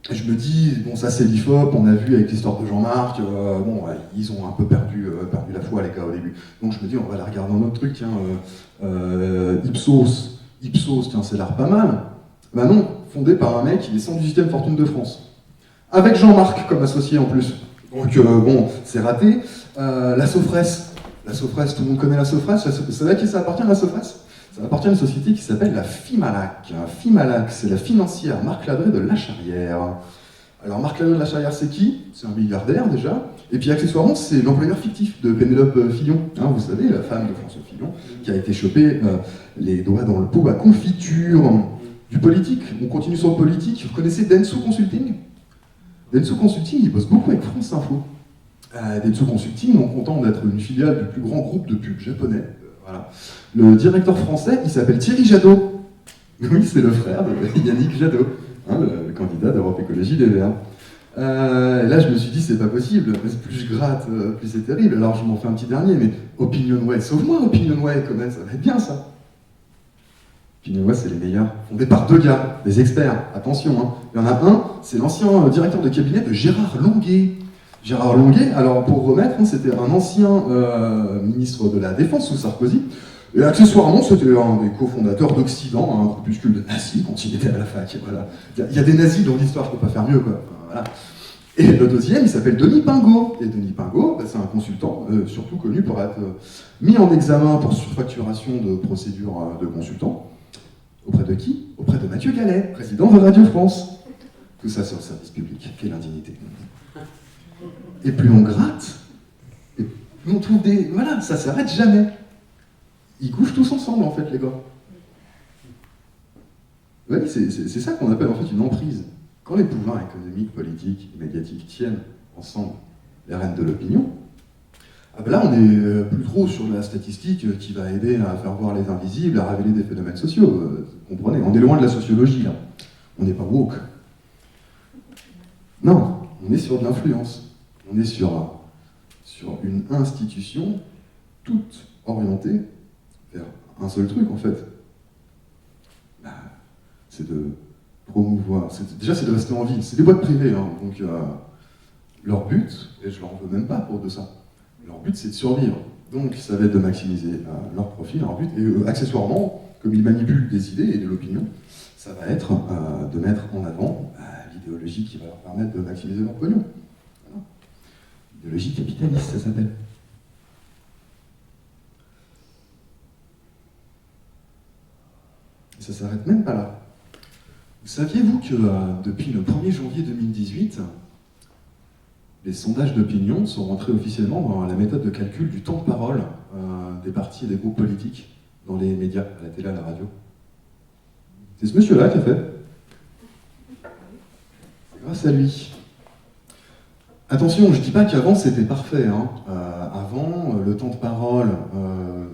je me dis, bon ça c'est l'IFOP, on a vu avec l'histoire de Jean-Marc, bon ils ont un peu perdu la foi les gars au début. Donc je me dis, on va la regarder dans notre truc, tiens, Ipsos, tiens, c'est l'air pas mal. Bah non, fondé par un mec, il est 118e fortune de France. Avec Jean-Marc comme associé en plus. Donc bon, c'est raté. La Sofres, tout le monde connaît la Sofres. Vous savez à qui ça appartient la Sofres ? Ça appartient à une société qui s'appelle la Fimalac. Fimalac, c'est la financière Marc Ladré de Lacharrière. Alors Marc Ladré de Lacharrière, c'est qui ? C'est un milliardaire déjà. Et puis accessoirement, c'est l'employeur fictif de Pénélope Fillon. Hein, vous savez, la femme de François Fillon, qui a été chopée les doigts dans le pot à confiture. Du politique, on continue sur le politique. Vous connaissez Dentsu Consulting ? Dentsu Consulting, il bosse beaucoup avec France Info. Dentsu Consulting, en comptant d'être une filiale du plus grand groupe de pub japonais. Voilà. Le directeur français, il s'appelle Thierry Jadot. Oui, c'est le frère de Yannick Jadot, hein, le candidat d'Europe Écologie des Verts. Là, je me suis dit, c'est pas possible. Plus je gratte, plus c'est terrible. Alors, je m'en fais un petit dernier, mais OpinionWay, sauve-moi OpinionWay, quand même, ça va être bien, ça. OpinionWay, c'est les meilleurs. Fondés par 2 gars, des experts. Attention, hein. Il y en a un, c'est l'ancien directeur de cabinet de Gérard Longuet. Gérard Longuet, alors pour remettre, hein, c'était un ancien ministre de la Défense sous Sarkozy, et accessoirement c'était un des cofondateurs d'Occident, un groupuscule de nazis quand il était à la fac. Voilà. Il y a des nazis dans l'histoire, je ne peux pas faire mieux, quoi. Enfin, voilà. Et le deuxième, il s'appelle Denis Pingot. Et Denis Pingot, bah, c'est un consultant, surtout connu pour être mis en examen pour surfacturation de procédures de consultants. Auprès de qui ? Auprès de Mathieu Gallet, président de Radio France. Tout ça sur le service public, quelle indignité. Et plus on gratte, et plus on trouve des... Voilà, ça s'arrête jamais. Ils couchent tous ensemble, en fait, les gars. Oui, c'est ça qu'on appelle en fait une emprise. Quand les pouvoirs économiques, politiques et médiatiques tiennent ensemble les rênes de l'opinion, ah ben là on n'est plus trop sur la statistique qui va aider à faire voir les invisibles, à révéler des phénomènes sociaux. Vous comprenez, on est loin de la sociologie là. On n'est pas woke. Non, on est sur de l'influence. On est sur une institution toute orientée vers un seul truc en fait. C'est de promouvoir, déjà c'est de rester en vie, c'est des boîtes privées, hein, donc leur but, et je leur en veux même pas pour de ça, leur but c'est de survivre, donc ça va être de maximiser leur profit, leur but, et accessoirement, comme ils manipulent des idées et de l'opinion, ça va être de mettre en avant l'idéologie qui va leur permettre de maximiser leur pognon. Voilà. Idéologie capitaliste, ça s'appelle. Et ça s'arrête même pas là. Saviez-vous que depuis le 1er janvier 2018, les sondages d'opinion sont rentrés officiellement dans la méthode de calcul du temps de parole des partis et des groupes politiques dans les médias, à la télé, à la radio? C'est ce monsieur-là qui a fait. C'est grâce à lui. Attention, je ne dis pas qu'avant c'était parfait. Hein. Avant, le temps de parole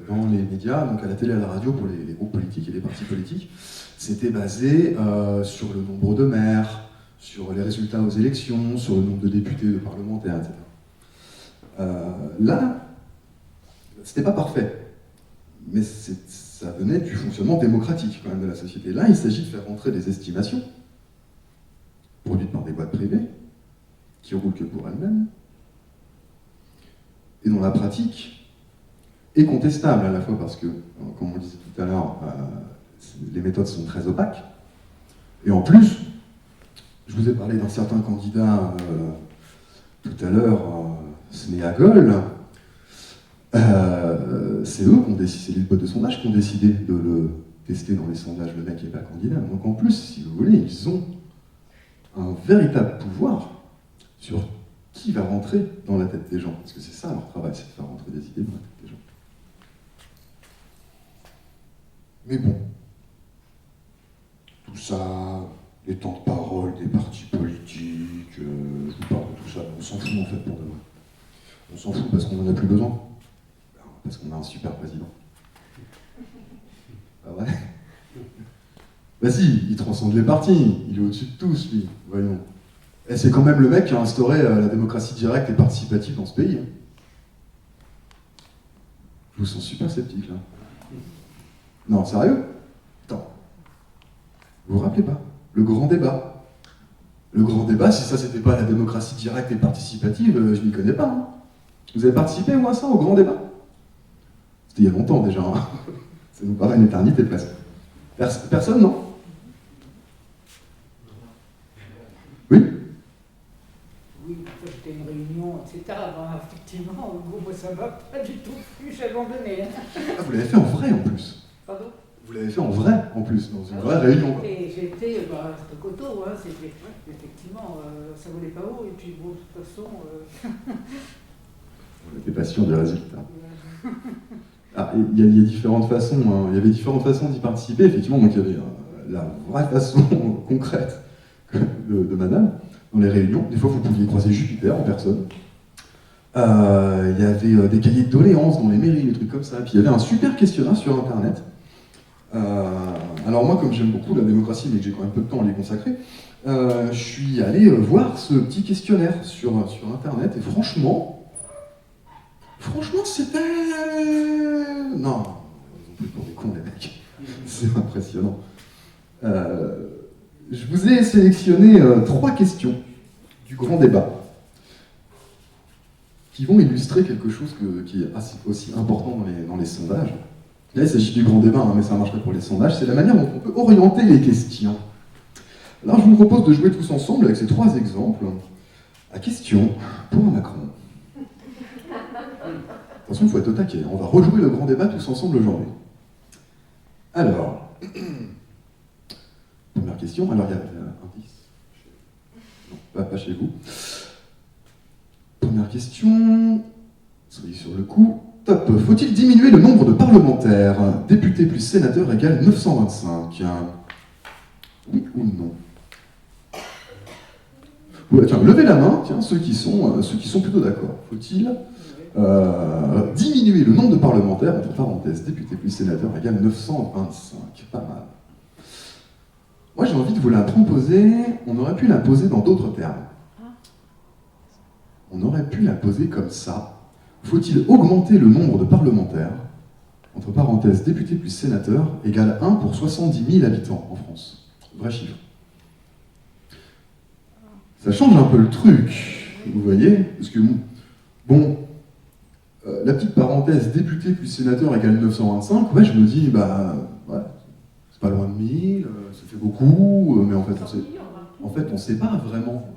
dans les médias, donc à la télé, à la radio pour les groupes politiques et les partis politiques, c'était basé sur le nombre de maires, sur les résultats aux élections, sur le nombre de députés, de parlementaires, etc. Là, c'était pas parfait, mais ça venait du fonctionnement démocratique quand même de la société. Là, il s'agit de faire rentrer des estimations produites par des boîtes privées qui roulent que pour elles-mêmes et dont la pratique est contestable à la fois parce que, comme on le disait tout à l'heure, les méthodes sont très opaques. Et en plus, je vous ai parlé d'un certain candidat tout à l'heure, Sneagol. C'est eux qui ont décidé, c'est les boîtes de sondage qui ont décidé de le tester dans les sondages, le mec n'est pas candidat. Donc en plus, si vous voulez, ils ont un véritable pouvoir sur qui va rentrer dans la tête des gens. Parce que c'est ça leur travail, c'est de faire rentrer des idées dans la tête des gens. Mais bon, tout ça, les temps de parole des partis politiques, je vous parle de tout ça, on s'en fout en fait pour demain. On s'en fout parce qu'on n'en a plus besoin. Parce qu'on a un super président. Pas vrai? Vas-y, il transcende les partis, il est au-dessus de tous, lui, voyons. Et c'est quand même le mec qui a instauré la démocratie directe et participative dans ce pays. Hein. Je vous sens super sceptique, là. Non, sérieux? Attends. Vous vous rappelez pas? Le grand débat. Le grand débat, si ça c'était pas la démocratie directe et participative, je m'y connais pas. Hein. Vous avez participé, moi, à ça, au grand débat? C'était il y a longtemps, déjà. Hein. Ça nous paraît une éternité, presque. Personne, non? Oui? Oui, c'était une réunion, etc. Ben, effectivement, moi, ça m'a pas du tout plu, j'ai abandonné. Ah, vous l'avez fait en vrai, en plus. Pardon? Vous l'avez fait en vrai, en plus, dans une vraie réunion. J'étais c'était coteau, hein, c'était, effectivement, ça volait pas haut, et puis bon, de toute façon... On était patient des résultats. Ah, il y a différentes façons, hein. Il y avait différentes façons d'y participer, effectivement, donc il y avait la vraie façon concrète de madame, dans les réunions. Des fois, vous pouviez croiser Jupiter en personne. Il y avait des cahiers de doléances dans les mairies, des trucs comme ça. Puis il y avait un super questionnaire sur Internet. Alors moi, comme j'aime beaucoup la démocratie, mais que j'ai quand même peu de temps à les consacrer, je suis allé voir ce petit questionnaire sur Internet, et franchement, c'était... Non, ils ont pris pour des cons, les mecs. C'est impressionnant. Je vous ai sélectionné 3 questions du grand débat qui vont illustrer quelque chose qui est aussi important dans les sondages. Là, il s'agit du grand débat, hein, mais ça marcherait pour les sondages. C'est la manière dont on peut orienter les questions. Alors, je vous propose de jouer tous ensemble avec ces 3 exemples à question pour Macron. Attention, il faut être au taquet. On va rejouer le grand débat tous ensemble aujourd'hui. Alors, première question. Alors, il y a un 10. pas chez vous. Première question, soyez sur le coup. Top. Faut-il diminuer le nombre de parlementaires? Députés plus sénateurs égale 925. Oui ou non? Ouais, tiens, levez la main, tiens, ceux qui sont plutôt d'accord. Faut-il diminuer le nombre de parlementaires, entre parenthèses, députés plus sénateurs égale 925? Pas mal. Moi, j'ai envie de vous la proposer. On aurait pu la poser dans d'autres termes. On aurait pu la poser comme ça. Faut-il augmenter le nombre de parlementaires, entre parenthèses, députés plus sénateurs, égale 1 pour 70 000 habitants en France? Vrai chiffre. Ça change un peu le truc, vous voyez? Parce que, bon, la petite parenthèse, député plus sénateur égale 925, ouais, je me dis, bah, ouais, c'est pas loin de 1000, ça fait beaucoup, mais en fait, on sait pas vraiment.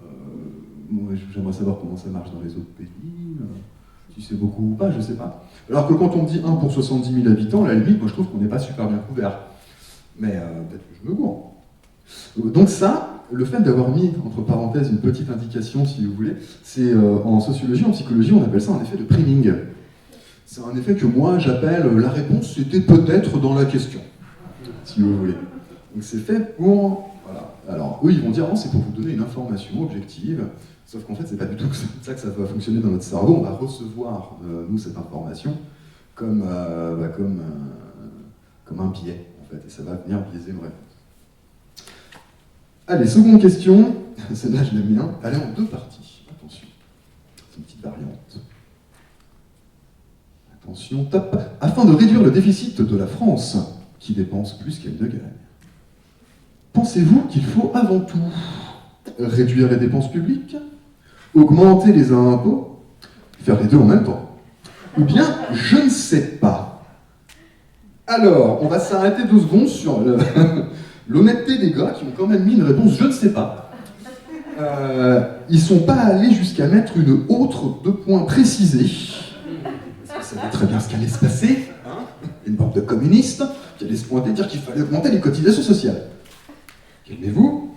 Moi, j'aimerais savoir comment ça marche dans les autres pays, si c'est beaucoup ou pas, je sais pas. Alors que quand on me dit 1 pour 70 000 habitants, à la limite, moi je trouve qu'on n'est pas super bien couvert. Mais peut-être que je me gourre. Donc ça, le fait d'avoir mis, entre parenthèses, une petite indication, si vous voulez, c'est en sociologie, en psychologie, on appelle ça un effet de priming. C'est un effet que moi j'appelle la réponse, c'était peut-être dans la question, si vous voulez. Donc c'est fait pour... Voilà. Alors eux, ils vont dire, non, c'est pour vous donner une information objective, sauf qu'en fait, c'est pas du tout comme ça que ça va fonctionner dans notre cerveau. On va recevoir, nous, cette information comme un biais, en fait, et ça va venir biaiser une réponse. Allez, seconde question, celle-là je l'aime bien, elle est en 2 parties, attention, c'est une petite variante. Attention, top. Afin de réduire le déficit de la France, qui dépense plus qu'elle ne gagne, pensez-vous qu'il faut avant tout réduire les dépenses publiques, augmenter les impôts, faire les deux en même temps, ou bien je ne sais pas? Alors, on va s'arrêter 2 secondes sur l'honnêteté des gars qui ont quand même mis une réponse « je ne sais pas ». Ils sont pas allés jusqu'à mettre une autre 2 points précisés. Parce que ça savait très bien ce qui allait se passer. Hein, une bande de communistes qui allait se pointer et dire qu'il fallait augmenter les cotisations sociales. Calmez-vous.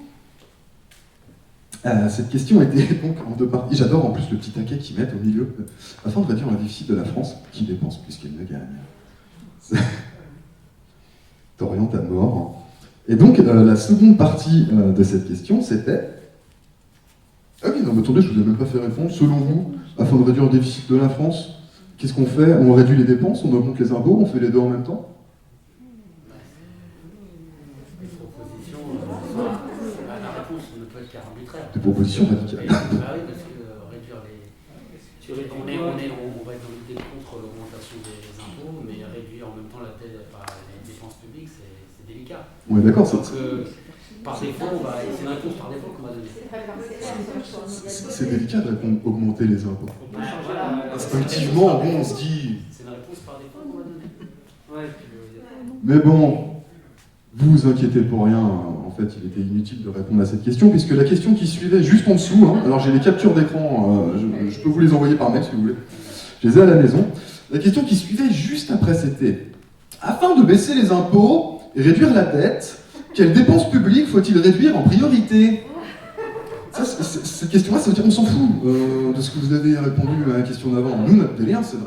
Cette question était donc en 2 parties. J'adore en plus le petit taquet qu'ils mettent au milieu. Afin de réduire le déficit de la France, qui dépense plus qu'elle ne gagne. T'orientes à mort. Et donc, la seconde partie de cette question, c'était... Ah oui, non, mais attendez, je vous ai même pas fait répondre. Selon vous, afin de réduire le déficit de la France, qu'est-ce qu'on fait? On réduit les dépenses, on augmente les impôts, on fait les deux en même temps? La réponse ne peut être qu'arbitraire. Des propositions radicales. Bah oui, parce que réduire les... On va être dans l'idée contre l'augmentation des impôts, mais réduire en même temps la dette, les dépenses publiques, c'est délicat. On est d'accord, ça. Donc, par défaut, c'est une réponse par défaut qu'on va donner. C'est délicat d'augmenter les impôts. Instinctivement, bon, on se dit... C'est une réponse par défaut qu'on va donner. Ouais, Mais bon, vous inquiétez pour rien, en fait, il était inutile de répondre à cette question, puisque la question qui suivait juste en dessous, alors j'ai les captures d'écran, je peux vous les envoyer par mail si vous voulez, je les ai à la maison. La question qui suivait juste après, c'était « Afin de baisser les impôts et réduire la dette, quelles dépenses publiques faut-il réduire en priorité ?» Cette question-là, ça veut dire on s'en fout de ce que vous avez répondu à la question d'avant. Nous, notre délire, c'est de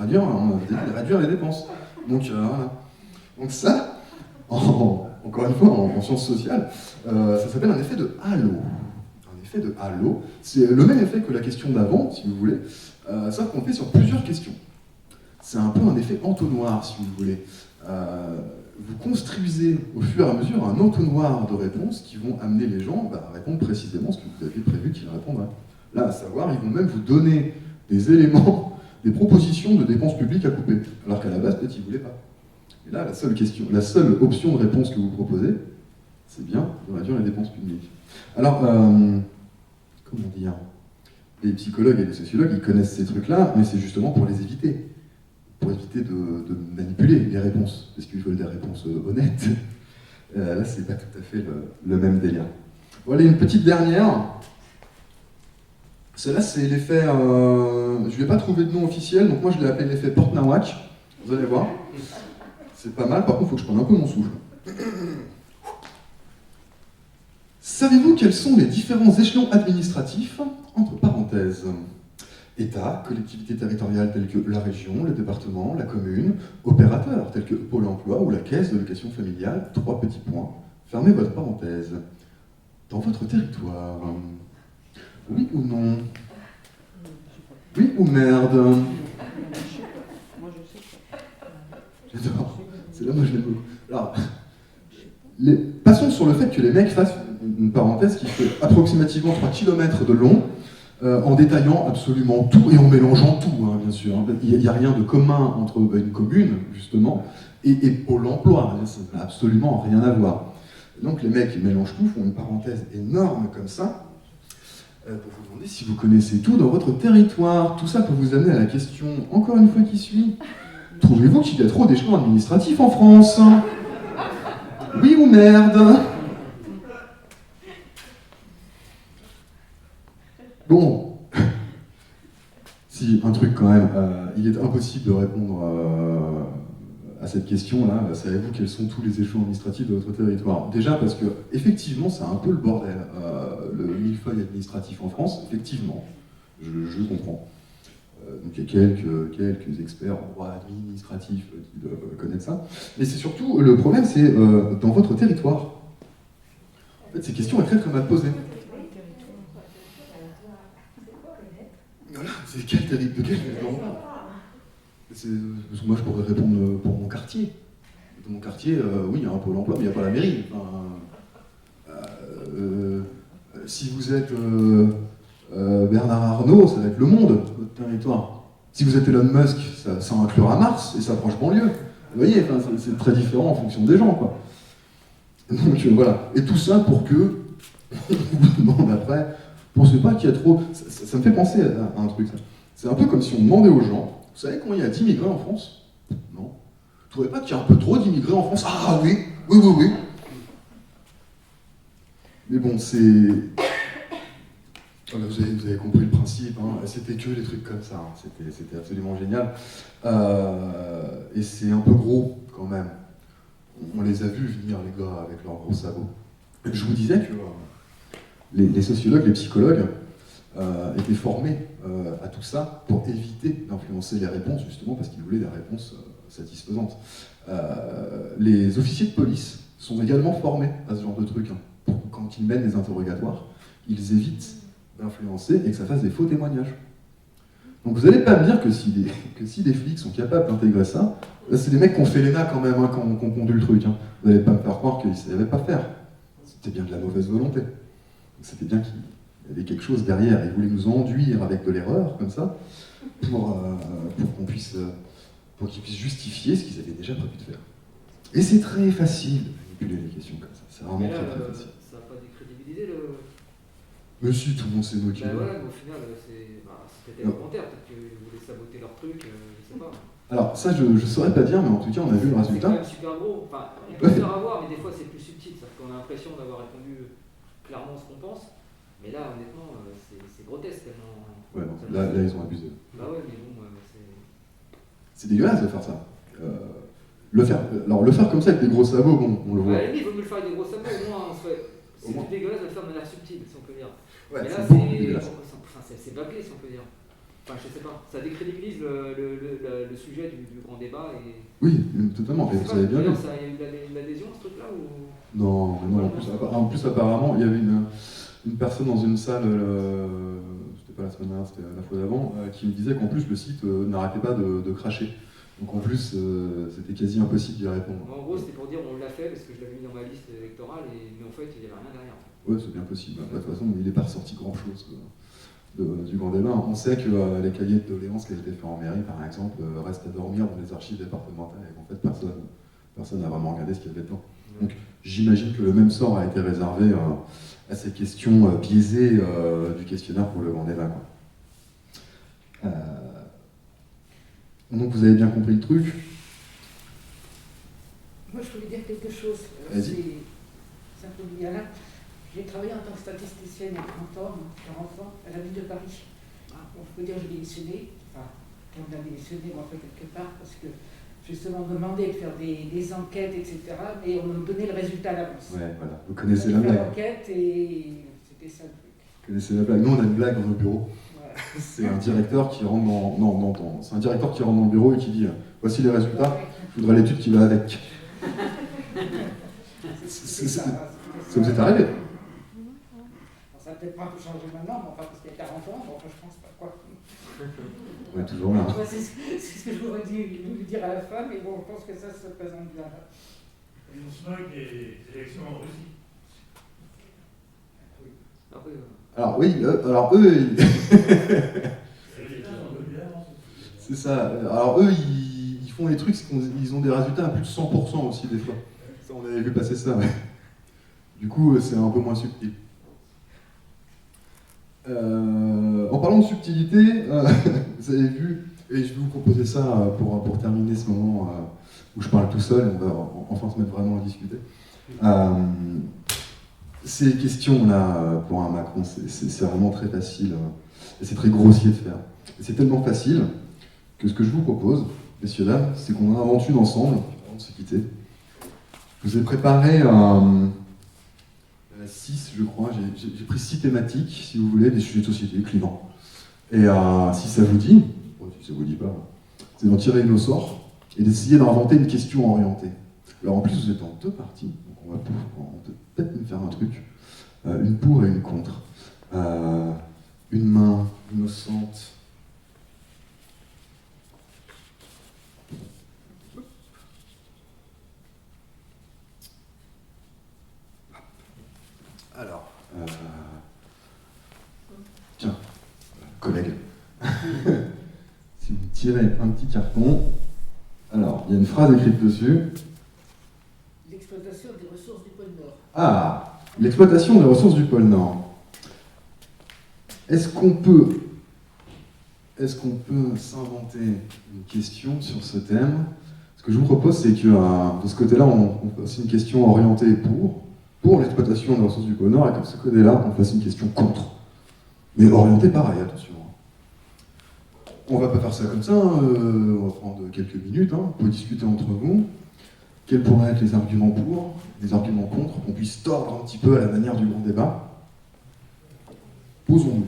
réduire les dépenses. Donc, voilà. Donc ça, encore une fois, en sciences sociales, ça s'appelle un effet de halo. Un effet de halo, c'est le même effet que la question d'avant, si vous voulez, sauf qu'on fait sur plusieurs questions. C'est un peu un effet entonnoir, si vous voulez. Vous construisez au fur et à mesure un entonnoir de réponses qui vont amener les gens à répondre précisément ce que vous aviez prévu qu'ils répondraient. Là, à savoir, ils vont même vous donner des éléments, des propositions de dépenses publiques à couper, alors qu'à la base, peut-être ils ne voulaient pas. Et là, la seule option de réponse que vous proposez, c'est bien de réduire les dépenses publiques. Alors, comment dire, les psychologues et les sociologues, ils connaissent ces trucs-là, mais c'est justement pour les éviter. Pour éviter de manipuler les réponses, parce qu'ils veulent des réponses honnêtes. Là, c'est pas tout à fait le même délire. Voilà, une petite dernière. Celle-là, c'est l'effet... je vais pas trouver de nom officiel, donc moi je l'ai appelé l'effet Porte-Nawak. Vous allez voir. C'est pas mal, par contre, il faut que je prenne un peu mon souffle. Savez-vous quels sont les différents échelons administratifs, entre parenthèses, État, collectivité territoriale telles que la région, le département, la commune, opérateurs tels que Pôle emploi ou la caisse de location familiale, 3 petits points, fermez votre parenthèse. Dans votre territoire, oui ou non? Oui ou merde? Moi, je sais pas. J'adore. C'est là, moi, je l'aime beaucoup. Alors, passons sur le fait que les mecs fassent une parenthèse qui fait approximativement 3 km de long, en détaillant absolument tout et en mélangeant tout, hein, bien sûr. Il n'y a rien de commun entre une commune, justement, et Pôle emploi. Ça n'a absolument rien à voir. Donc les mecs, ils mélangent tout, font une parenthèse énorme comme ça, pour vous demander si vous connaissez tout dans votre territoire. Tout ça pour vous amener à la question, encore une fois, qui suit. Trouvez-vous qu'il y a trop d'échelons administratifs en France? Oui ou merde? Bon, si, un truc quand même, il est impossible de répondre à cette question-là. Savez-vous quels sont tous les échelons administratifs de votre territoire? Déjà parce que, effectivement, c'est un peu le bordel, le millefeuille administratif en France, effectivement, je comprends. Donc il y a quelques experts en droit administratif qui doivent connaître ça. Mais c'est surtout, le problème, c'est dans votre territoire. En fait, ces questions sont très très mal posées. Voilà, c'est quel territoire, de quel territoire on parle? Parce que moi, je pourrais répondre pour mon quartier. Dans mon quartier, oui, il y a un pôle emploi, mais il n'y a pas la mairie. Enfin, si vous êtes Bernard Arnault, ça va être Le Monde, votre territoire. Si vous êtes Elon Musk, ça inclura Mars et sa proche banlieue. Vous voyez, enfin, c'est très différent en fonction des gens, quoi. Donc voilà. Et tout ça pour que, on vous demande après, pensez pas qu'il y a trop. Ça me fait penser à un truc. C'est un peu comme si on demandait aux gens, vous savez combien il y a d'immigrés en France? Non. Vous trouvez pas qu'il y a un peu trop d'immigrés en France? Ah oui, oui. Mais bon, c'est. Vous avez compris le principe, hein. C'était que des trucs comme ça, hein. C'était absolument génial. Et c'est un peu gros quand même. On les a vus venir, les gars, avec leurs gros sabots. Je vous disais que les sociologues, les psychologues étaient formés à tout ça pour éviter d'influencer les réponses, justement parce qu'ils voulaient des réponses satisfaisantes. Les officiers de police sont également formés à ce genre de truc, hein, pour que quand ils mènent les interrogatoires, ils évitent d'influencer et que ça fasse des faux témoignages. Donc vous n'allez pas me dire que si des flics sont capables d'intégrer ça, c'est des mecs qui ont fait l'ENA quand même, hein, qui ont conduit le truc. Hein. Vous n'allez pas me faire croire qu'ils ne savaient pas faire. C'était bien de la mauvaise volonté. C'était bien qu'il y avait quelque chose derrière. Ils voulaient nous enduire avec de l'erreur, comme ça, pour qu'ils puissent justifier ce qu'ils avaient déjà prévu de faire. Et c'est très facile de manipuler les questions comme ça. C'est vraiment très facile. Ça n'a pas décrédibilisé le... Mais si, tout le monde s'est moqué. Bah ouais, mais au final, c'était volontaire, peut-être qu'ils voulaient saboter leur truc, je sais pas. Alors ça, je saurais pas dire, mais en tout cas, on a vu le résultat. C'est quand même super gros. Enfin, on peut se faire avoir, mais des fois, c'est plus subtil. C'est-à-dire qu'on a l'impression d'avoir répondu clairement ce qu'on pense. Mais là, honnêtement, c'est grotesque tellement... Ouais, non, là, ils ont abusé. Bah ouais, mais bon, c'est dégueulasse de faire ça. Le faire comme ça avec des gros sabots, bon, on le voit. À la limite, il vaut mieux le faire avec des gros sabots, au moins, c'est plus dégueulasse de le faire de manière subtile, si on peut dire. Ouais, mais là, c'est bâclé, si on peut dire. Enfin, je sais pas, ça décrédibilise le sujet du grand débat. Et... Oui, totalement, vous savez bien. D'ailleurs, ça a eu de l'adhésion, ce truc-là ou... Non, en plus, apparemment, il y avait une personne dans une salle, c'était pas la semaine dernière, c'était la fois d'avant, qui me disait qu'en plus, le site n'arrêtait pas de cracher. Donc en plus, c'était quasi impossible d'y répondre. En gros, c'était pour dire on l'a fait parce que je l'avais mis dans ma liste électorale, mais en fait, il n'y avait rien derrière. Oui, c'est bien possible. De toute façon, il n'est pas ressorti grand-chose du grand débat. On sait que les cahiers de doléances qui ont été faits en mairie, par exemple, restent à dormir dans les archives départementales et qu'en fait, personne n'a vraiment regardé ce qu'il y avait dedans. Donc j'imagine que le même sort a été réservé à ces questions biaisées du questionnaire pour le grand débat. Donc vous avez bien compris le truc. Moi, je voulais dire quelque chose. C'est un peu lié à là. J'ai travaillé en tant que statisticienne il y a 30 ans, 40 ans, à la ville de Paris. On peut dire que j'ai démissionné. Enfin, on a démissionné, mais en fait, quelque part, parce que justement demandé de faire des enquêtes, etc. Mais on nous donnait le résultat à l'avance. Ouais, voilà. Vous connaissez la On a fait blague. l'enquête et c'était ça le truc. Vous connaissez la blague. Nous, on a une blague dans nos bureaux. Voilà. C'est un directeur qui rentre dans... Non, c'est un directeur qui rentre dans le bureau et qui dit voici les résultats, je voudrais l'étude qui va avec. Ça vous est arrivé? Ça n'a peut-être pas un peu changé maintenant, mais enfin, parce qu'il y a 40 ans, bon, enfin, je pense pas quoi. On est toujours là. Ouais, c'est ce que je voudrais voulu dire à la fin, mais bon, je pense que ça se présente bien. On se moque des élections en Russie. Alors oui, alors eux, c'est ça. Alors eux, ils font les trucs, ils ont des résultats à plus de 100% aussi des fois. Ça, on avait vu passer ça, ouais. Du coup, c'est un peu moins subtil. En parlant de subtilité, vous avez vu, et je vais vous proposer ça pour terminer ce moment où je parle tout seul, et on va enfin se mettre vraiment à discuter. Ces questions-là, pour un Macron, c'est vraiment très facile, et c'est très grossier de faire. Et c'est tellement facile que ce que je vous propose, messieurs, dames, c'est qu'on en invente une ensemble, avant de se quitter. Je vous ai préparé 6, je crois, j'ai pris 6 thématiques, si vous voulez, des sujets de société clivants. Et si ça vous dit, si ça vous dit pas, c'est d'en tirer une au sort et d'essayer d'inventer une question orientée. Alors en plus, vous êtes en 2 parties, donc on peut peut-être même faire un truc, une pour et une contre. Une main innocente. Alors, tiens, collègue, si vous tirez un petit carton, alors, il y a une phrase écrite dessus. L'exploitation des ressources du pôle Nord. Ah, l'exploitation des ressources du pôle Nord. Est-ce qu'on peut s'inventer une question sur ce thème? Ce que je vous propose, c'est que de ce côté-là, on fasse une question orientée pour l'exploitation des ressources du pôle Nord, et que de ce côté-là, on fasse une question contre. Mais orientée pareil, attention. On va pas faire ça comme ça, on va prendre quelques minutes, vous pouvez discuter entre vous. Quels pourraient être les arguments pour, les arguments contre, qu'on puisse tordre un petit peu à la manière du grand débat. Posons-nous.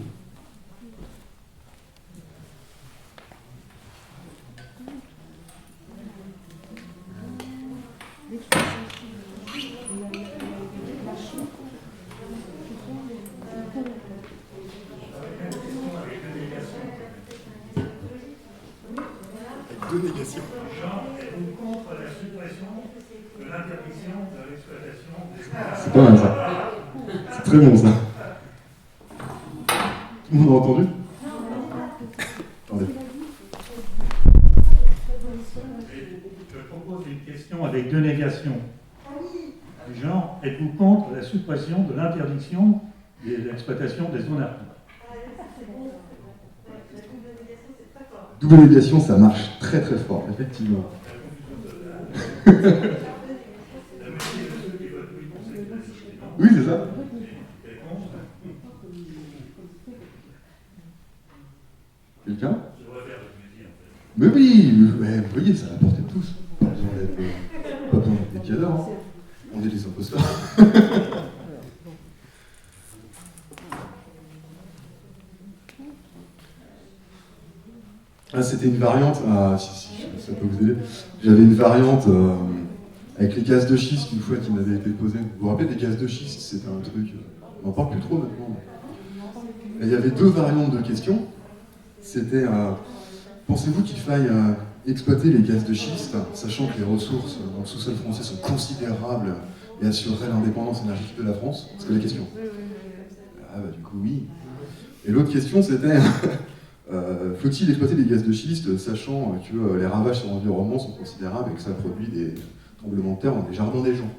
Deux négations. Jean, êtes-vous contre la suppression de l'interdiction de l'exploitation des C'est pas mal ça. C'est très bon ça. Tout le monde a entendu? Attendez. Je propose une question avec 2 négations. Du genre, êtes-vous contre la suppression de l'interdiction de l'exploitation des zones arctiques? Double négation, ça marche très très fort, effectivement. Oui, c'est ça. Quelqu'un? Mais oui, mais vous voyez, ça la portée de tous. Pas besoin d'être des cadors, hein. On est des imposteurs. Ah, c'était une variante, si, ça peut vous aider. J'avais une variante avec les gaz de schiste une fois qui m'avait été posée. Vous vous rappelez des gaz de schiste? C'était un truc, on n'en parle plus trop maintenant. Et il y avait 2 variantes de questions. C'était, pensez-vous qu'il faille exploiter les gaz de schiste, sachant que les ressources dans le sous-sol français sont considérables et assureraient l'indépendance énergétique de la France? C'était la question. Ah bah du coup oui. Et l'autre question c'était... faut-il exploiter les gaz de schiste, sachant que les ravages sur l'environnement sont considérables et que ça produit des tremblements de terre dans les jardins des gens?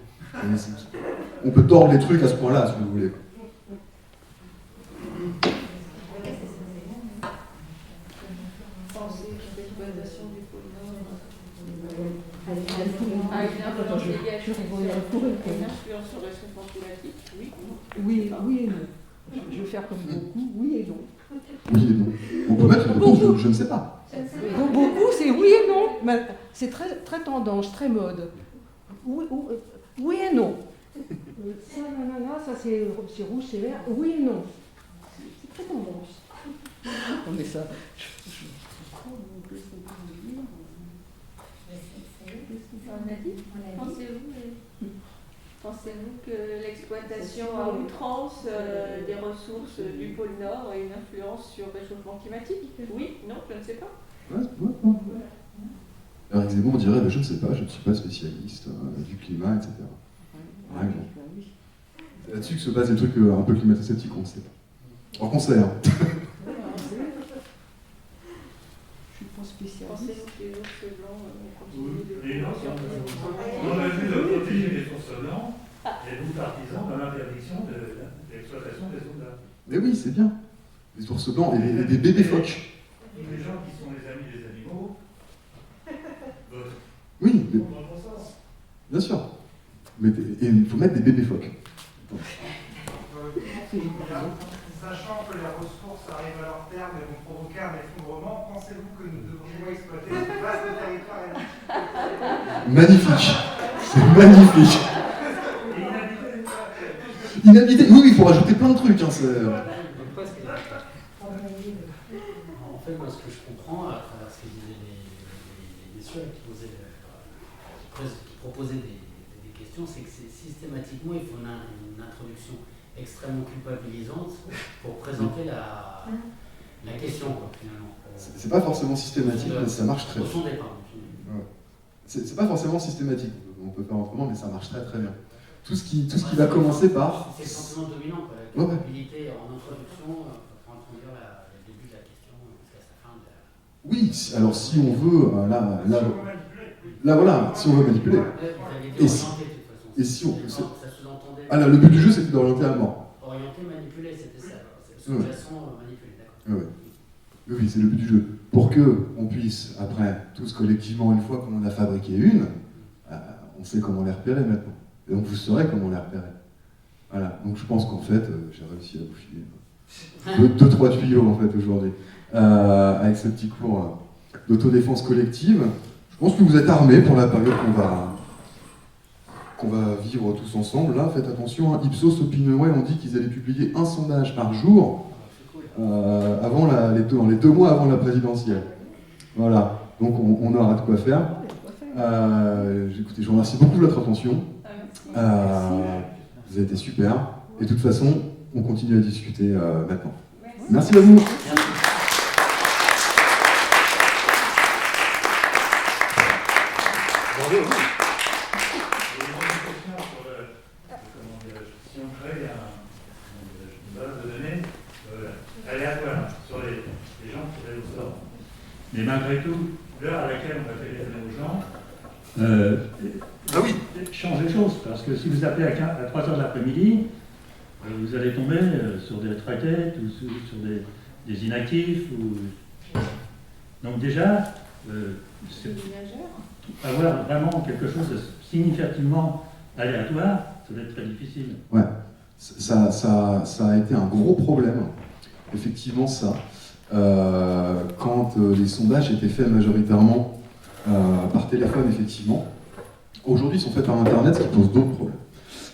On peut tordre les trucs à ce point-là, si vous voulez. Oui, oui et non. Je vais faire comme beaucoup, oui et non. Oui et non. On peut mettre une réponse, je ne sais pas. Donc beaucoup, c'est oui et non. Mais c'est très, très tendance, très mode. Oui, oui et non. Ça, nanana, ça c'est rouge, c'est vert. Oui et non. C'est très tendance. On met ça. On a dit, pensez-vous que l'exploitation à outrance des ressources du pôle Nord ait une influence sur le réchauffement climatique? Oui, non, je ne sais pas. Eric Zemmour dirait je ne sais pas, je ne suis pas spécialiste du climat, etc. Par exemple. C'est là-dessus que se passent des trucs un peu climato-sceptiques, on ne sait pas. Or qu'on sait, hein. Je suis pas spécialiste. Pensez-vous que les ours blancs continuent de... Et non, on a vu de protéger les ours blancs et nous partisans dans l'interdiction de l'exploitation des zones. Mais oui, c'est bien. Des ours blancs et des bébés phoques. Tous les gens qui sont les amis des animaux votent. Oui, mais, Dans le bon sens. bien sûr. Mais, et il faut mettre des bébés phoques. Sachant que les ressources arrivent à leur terme et vont provoquer un effondrement, pensez-vous que nous devrions exploiter ce vaste territoire énergétique? Magnifique. C'est magnifique. Inhabité. Oui, il faut rajouter plein de trucs. Hein, En fait, moi, ce que je comprends à travers ce que disaient les messieurs qui proposaient des questions, c'est que systématiquement, il faut une introduction extrêmement culpabilisante pour présenter la question, quoi, finalement. c'est pas forcément systématique, mais ça marche très bien. Au son départ. Ouais. C'est pas forcément systématique. On peut faire autrement, mais ça marche très très bien. Tout ce qui va commencer par... C'est le sentiment dominant, quoi, la culpabilité en introduction, pour introduire le début de la question jusqu'à sa fin. Oui, alors si on veut, là voilà, si on veut manipuler. Et si on... Ah là, le but du jeu, c'était d'orienter à mort. Orienter, manipuler, c'était ça. Sous-jacent, manipuler, d'accord. Ouais. Oui, c'est le but du jeu. Pour que on puisse, après, tous collectivement, une fois qu'on en a fabriqué une, on sait comment les repérer maintenant. Et donc vous saurez comment les repérer. Voilà. Donc je pense qu'en fait, j'ai réussi à vous filer 2-3 tuyaux en fait aujourd'hui. Avec ce petit cours d'autodéfense collective. Je pense que vous êtes armés pour la période qu'on va vivre tous ensemble. Là, faites attention, hein. Ipsos Opinionway ont dit qu'ils allaient publier un sondage par jour avant dans les 2 mois avant la présidentielle. Voilà, donc on aura de quoi faire. Écoutez, je vous remercie beaucoup de votre attention. Vous avez été super. Et de toute façon, on continue à discuter maintenant. Merci à vous. Si on crée une base de données aléatoire sur les gens qui tirés au sort, mais malgré tout, l'heure à laquelle on va téléphoner aux gens change les choses, parce que si vous appelez à 3h de l'après-midi, vous allez tomber sur des retraités ou sur des inactifs. Donc déjà, avoir vraiment quelque chose de significativement aléatoire, ça va être très difficile. Ouais, ça a été un gros problème, effectivement ça, quand les sondages étaient faits majoritairement par téléphone, effectivement. Aujourd'hui, ils sont faits par Internet, ce qui pose d'autres problèmes.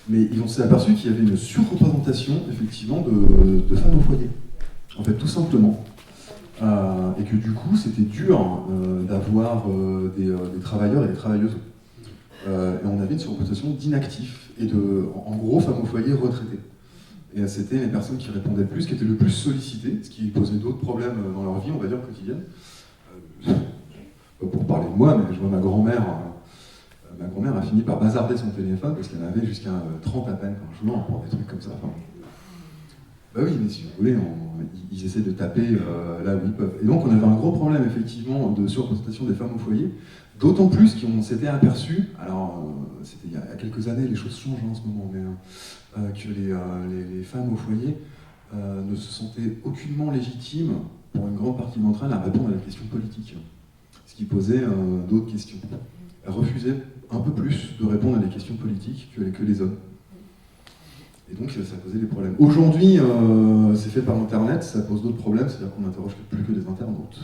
Mais ils ont s'est aperçu qu'il y avait une surreprésentation, effectivement, de femmes au foyer. En fait, tout simplement. Et que du coup, c'était dur d'avoir des travailleurs et des travailleuses. Et on avait une surreprésentation d'inactifs et en gros, femmes au foyer retraitées. Et c'était les personnes qui répondaient le plus, qui étaient le plus sollicitées, ce qui posait d'autres problèmes dans leur vie, on va dire, quotidienne. Pour parler de moi, mais je vois ma grand-mère. Ma grand-mère a fini par bazarder son téléphone parce qu'elle avait jusqu'à 30 appels par jour pour des trucs comme ça. Enfin, bah oui, mais si vous voulez, ils essaient de taper là où ils peuvent. Et donc on avait un gros problème effectivement de surreprésentation des femmes au foyer, d'autant plus qu'on s'était aperçu, alors c'était il y a quelques années, les choses changent en ce moment, mais que les femmes au foyer ne se sentaient aucunement légitimes, pour une grande partie d'entre elles, à répondre à la question politique, ce qui posait d'autres questions. Elles refusaient un peu plus de répondre à des questions politiques que les hommes. Et donc ça posait des problèmes. Aujourd'hui, c'est fait par Internet, ça pose d'autres problèmes, c'est-à-dire qu'on n'interroge plus que des internautes,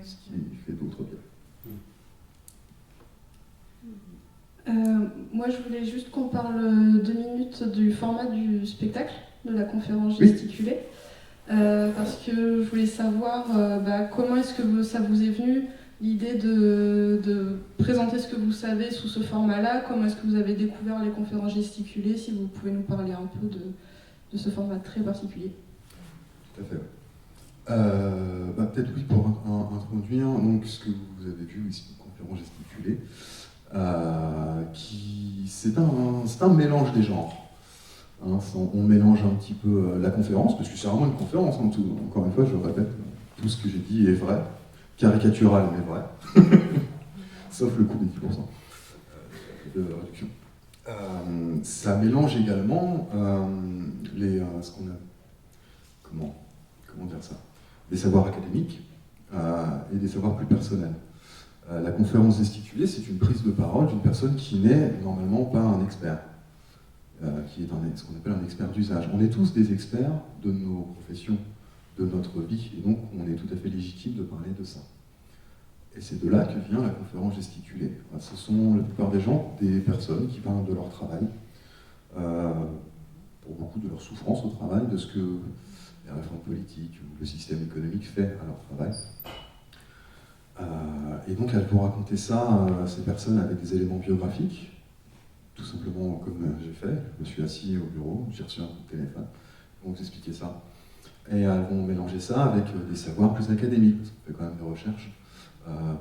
ce qui fait d'autres biais. Moi, je voulais juste qu'on parle 2 minutes du format du spectacle, de la conférence gesticulée, parce que je voulais savoir comment est-ce que ça vous est venu, l'idée de présenter ce que vous savez sous ce format-là, comment est-ce que vous avez découvert les conférences gesticulées, si vous pouvez nous parler un peu de ce format très particulier. Tout à fait. Peut-être oui, pour introduire donc, ce que vous avez vu ici, une conférence gesticulée, c'est un mélange des genres. Hein, on mélange un petit peu la conférence, parce que c'est vraiment une conférence, hein, encore une fois, je répète, tout ce que j'ai dit est vrai, caricatural mais vrai, sauf le coût des 10% de réduction. Ça mélange également ce qu'on a, comment dire ça, des savoirs académiques et des savoirs plus personnels. La conférence gesticulée, c'est une prise de parole d'une personne qui n'est normalement pas un expert, qui est ce qu'on appelle un expert d'usage. On est tous des experts de nos professions, de notre vie, et donc on est tout à fait légitime de parler de ça. Et c'est de là que vient la conférence gesticulée. Ce sont la plupart des gens, des personnes qui parlent de leur travail, pour beaucoup de leur souffrance au travail, de ce que les réformes politiques ou le système économique fait à leur travail. Et donc elles vont raconter ça, ces personnes, avec des éléments biographiques, tout simplement comme j'ai fait. Je me suis assis au bureau, j'ai reçu un coup de téléphone, ils vont vous expliquer ça. Et elles vont mélanger ça avec des savoirs plus académiques, parce qu'on fait quand même des recherches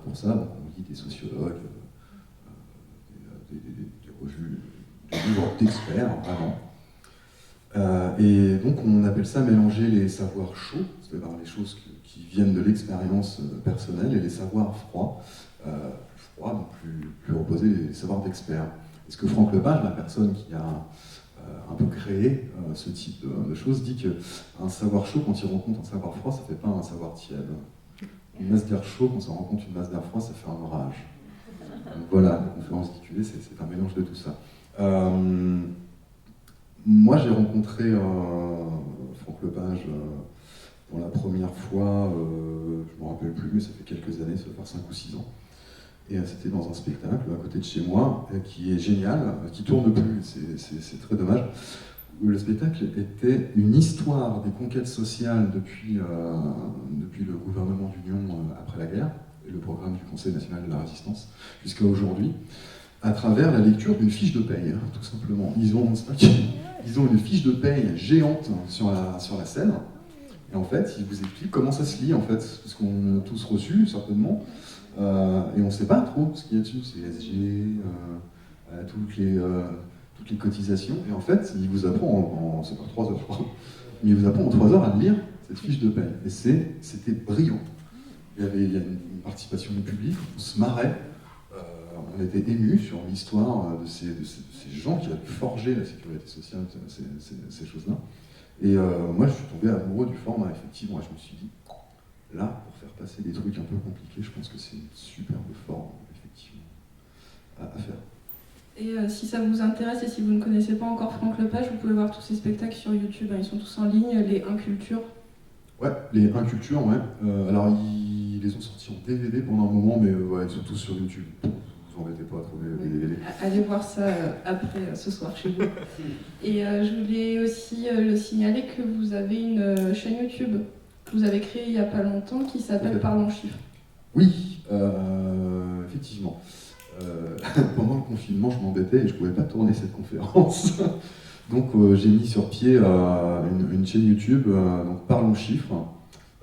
pour ça. Donc on lit des sociologues, des revues, des livres d'experts, vraiment. Et donc on appelle ça mélanger les savoirs chauds, c'est-à-dire les choses qui viennent de l'expérience personnelle, et les savoirs froids, donc plus reposés, les savoirs d'experts. Est-ce que Franck Lepage, la personne qui a un peu créé ce type de choses, dit qu'un savoir chaud, quand il rencontre un savoir froid, ça ne fait pas un savoir tiède. Une masse d'air chaud, quand ça rencontre une masse d'air froid, ça fait un orage. Donc voilà, la conférence titulée, c'est un mélange de tout ça. Moi, j'ai rencontré Franck Lepage pour la première fois, je ne me rappelle plus, mais ça fait quelques années, ça doit faire 5 ou 6 ans. Et c'était dans un spectacle à côté de chez moi, qui est génial, qui tourne plus, c'est très dommage. Le spectacle était une histoire des conquêtes sociales depuis le gouvernement d'union après la guerre, et le programme du Conseil national de la résistance, jusqu'à aujourd'hui, à travers la lecture d'une fiche de paye, tout simplement. Ils ont une fiche de paye géante sur la scène, et en fait, ils vous expliquent comment ça se lit, en fait, parce qu'on a tous reçu, certainement, et on ne sait pas trop ce qu'il y a dessus, c'est SG, toutes les cotisations, et en fait, il vous apprend c'est pas 3 heures, je crois, mais il vous apprend en 3 heures à lire cette fiche de paye, et c'était brillant. Il y a une participation du public, on se marrait, on était émus sur l'histoire de ces gens qui avaient pu forger la sécurité sociale, ces choses-là. Et moi, je suis tombé amoureux du format, effectivement, et je me suis dit, là, pour faire passer des trucs un peu compliqués, je pense que c'est une superbe forme, effectivement, à faire. Et si ça vous intéresse, et si vous ne connaissez pas encore Franck Lepage, vous pouvez voir tous ses spectacles sur YouTube, ils sont tous en ligne, les Incultures. Ouais, les Incultures, ouais. Alors, ils les ont sortis en DVD pendant un moment, mais ouais, ils sont tous sur YouTube. Vous embêtez pas à trouver les DVD. Allez voir ça après ce soir chez vous. Et je voulais aussi le signaler que vous avez une chaîne YouTube que vous avez créée il n'y a pas longtemps qui s'appelle Parlons Chiffres. Oui, effectivement. Pendant le confinement, je m'embêtais et je ne pouvais pas tourner cette conférence. Donc j'ai mis sur pied une chaîne YouTube, donc Parlons Chiffres.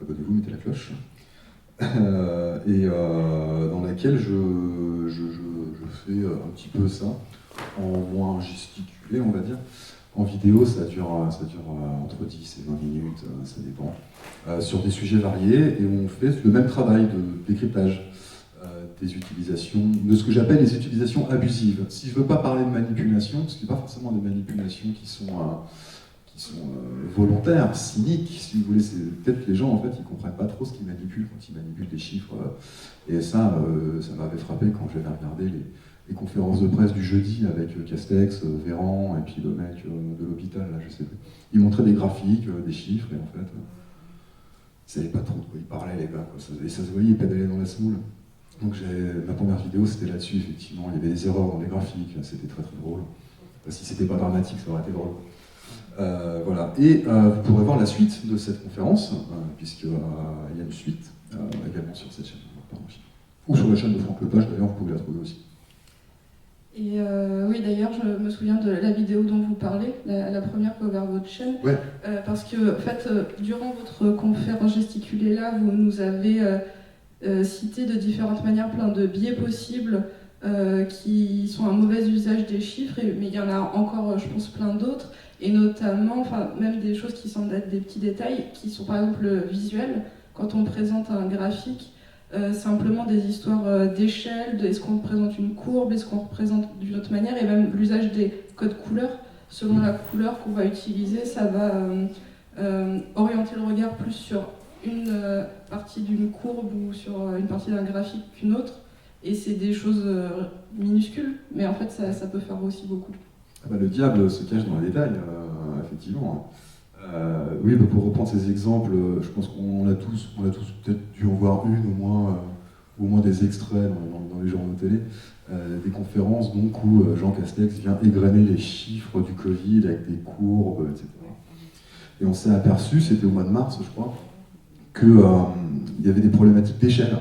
Abonnez-vous, mettez la cloche. Et dans laquelle je fais un petit peu ça, en moins gesticulé, on va dire. En vidéo, ça dure entre 10 et 20 minutes, ça dépend, sur des sujets variés, et on fait le même travail de décryptage des utilisations, de ce que j'appelle les utilisations abusives. Si je ne veux pas parler de manipulation, parce qu'il n'y a pas forcément des manipulations qui sont volontaires, cyniques, si vous voulez, c'est peut-être que les gens, en fait, ils ne comprennent pas trop ce qu'ils manipulent quand ils manipulent des chiffres, et ça m'avait frappé quand j'avais regardé les conférences de presse du jeudi avec Castex, Véran, et puis le mec de l'hôpital, là, je sais plus. Ils montraient des graphiques, des chiffres, et en fait, ils savaient pas trop de quoi ils parlaient, les gars, quoi. Et ça se voyait, ils pédalaient dans la semoule. Donc ma première vidéo, c'était là-dessus, effectivement. Il y avait des erreurs dans les graphiques, c'était très très drôle. Si c'était pas dramatique, ça aurait été drôle. Voilà. Et vous pourrez voir la suite de cette conférence, puisqu'il y a une suite également sur cette chaîne. Ou sur la chaîne de Franck Lepage, d'ailleurs, vous pouvez la trouver aussi. Et oui, d'ailleurs, je me souviens de la vidéo dont vous parlez, la première qui a ouvert votre chaîne. Ouais. Parce que, en fait, durant votre conférence gesticulée là, vous nous avez cité de différentes manières plein de biais possibles qui sont un mauvais usage des chiffres, mais il y en a encore, je pense, plein d'autres. Et notamment, enfin, même des choses qui semblent être des petits détails, qui sont par exemple visuels. Quand on présente un graphique, simplement des histoires d'échelle, est-ce qu'on représente une courbe, est-ce qu'on représente d'une autre manière, et même l'usage des codes couleurs. Selon la couleur qu'on va utiliser, ça va orienter le regard plus sur une partie d'une courbe ou sur une partie d'un graphique qu'une autre. Et c'est des choses minuscules, mais en fait ça peut faire aussi beaucoup. Ah bah, le diable se cache dans les détails, effectivement. Oui, bah, pour reprendre ces exemples, je pense qu'on a tous peut-être dû en voir une au moins des extraits dans les journaux télé, des conférences donc, où Jean Castex vient égrener les chiffres du Covid avec des courbes, etc. Et on s'est aperçu, c'était au mois de mars, je crois, qu'il y avait des problématiques d'échelle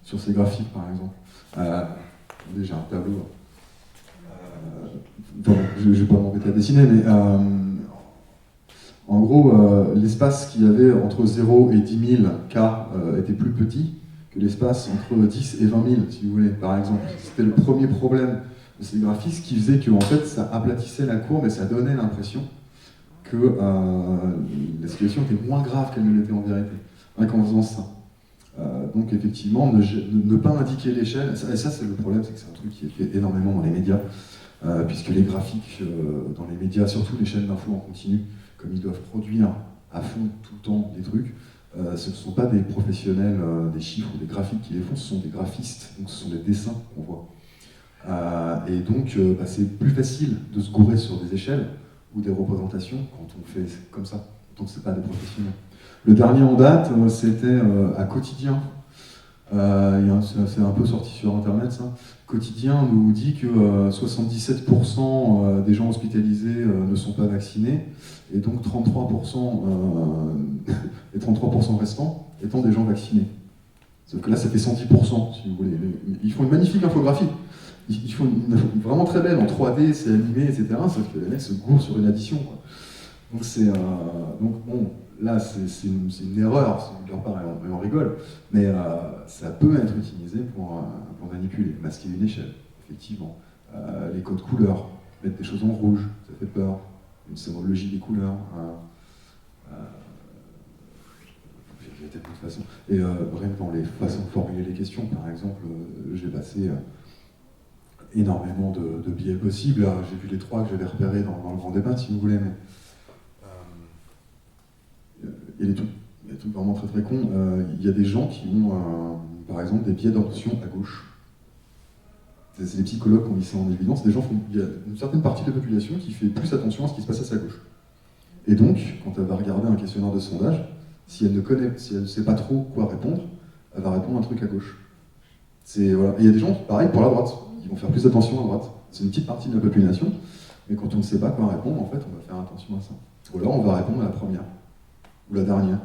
sur ces graphiques, par exemple. Attendez, j'ai un tableau. Je ne vais pas m'embêter à dessiner, mais en gros, l'espace qu'il y avait entre 0 et 10 000 cas était plus petit que l'espace entre 10 et 20 000, si vous voulez, par exemple. C'était le premier problème de ces graphiques, ce qui faisait que en fait, ça aplatissait la courbe et ça donnait l'impression que la situation était moins grave qu'elle ne l'était en vérité, rien qu'en faisant ça. Donc effectivement, ne pas indiquer l'échelle, et ça c'est le problème, c'est que c'est un truc qui est fait énormément dans les médias, puisque les graphiques dans les médias, surtout les chaînes d'infos en continu, comme ils doivent produire à fond tout le temps des trucs, ce ne sont pas des professionnels des chiffres ou des graphiques qui les font, ce sont des graphistes, donc ce sont des dessins qu'on voit. Et donc c'est plus facile de se gourer sur des échelles ou des représentations quand on fait comme ça, donc c'est pas des professionnels. Le dernier en date, c'était à Quotidien. C'est un peu sorti sur internet ça. Quotidien nous dit que 77% des gens hospitalisés ne sont pas vaccinés, et donc 33%, les 33% restants étant des gens vaccinés. Sauf que là, ça fait 110%, si vous voulez. Ils font une magnifique infographie. Ils font une vraiment très belle, en 3D, c'est animé, etc. Sauf que les mecs se gourent sur une addition, quoi. Donc donc bon, là c'est une erreur de leur part et on rigole, mais ça peut être utilisé pour manipuler, masquer une échelle, effectivement. Les codes couleurs, mettre des choses en rouge, ça fait peur. Une sémologie des couleurs. Il y a tellement de façons. Et rien que dans les façons de formuler les questions, par exemple, j'ai passé énormément de biais possibles. J'ai vu les 3 que j'avais repérés dans le grand débat, si vous voulez, mais il y a des trucs vraiment très très cons. Il y a des gens qui ont, par exemple, des biais d'attention à gauche. C'est les psychologues qui ont mis ça en évidence. Il y a une certaine partie de la population qui fait plus attention à ce qui se passe à sa gauche. Et donc, quand elle va regarder un questionnaire de sondage, si elle ne sait pas trop quoi répondre, elle va répondre un truc à gauche. Voilà. Et il y a des gens, pareil, pour la droite, ils vont faire plus attention à droite. C'est une petite partie de la population, mais quand on ne sait pas quoi répondre, en fait, on va faire attention à ça. Ou alors, on va répondre à la première, ou la dernière.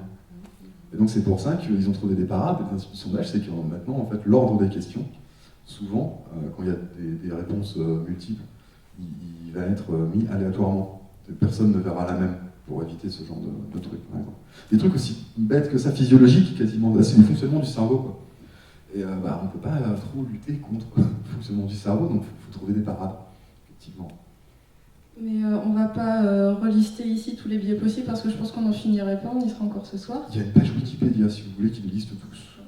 Et donc, c'est pour ça qu'ils ont trouvé des parades, des instituts de sondage, c'est que maintenant, en fait, l'ordre des questions, souvent, quand il y a des réponses multiples, il va être mis aléatoirement. Personne ne verra la même, pour éviter ce genre de trucs, par exemple. Des trucs aussi bêtes que ça, physiologiques, quasiment. C'est le fonctionnement du cerveau, quoi. Et on ne peut pas trop lutter contre le fonctionnement du cerveau, donc il faut trouver des parades, effectivement. Mais on ne va pas relister ici tous les biais possibles, parce que je pense qu'on n'en finirait pas, on y sera encore ce soir. Il y a une page Wikipédia, si vous voulez, qui les liste tous.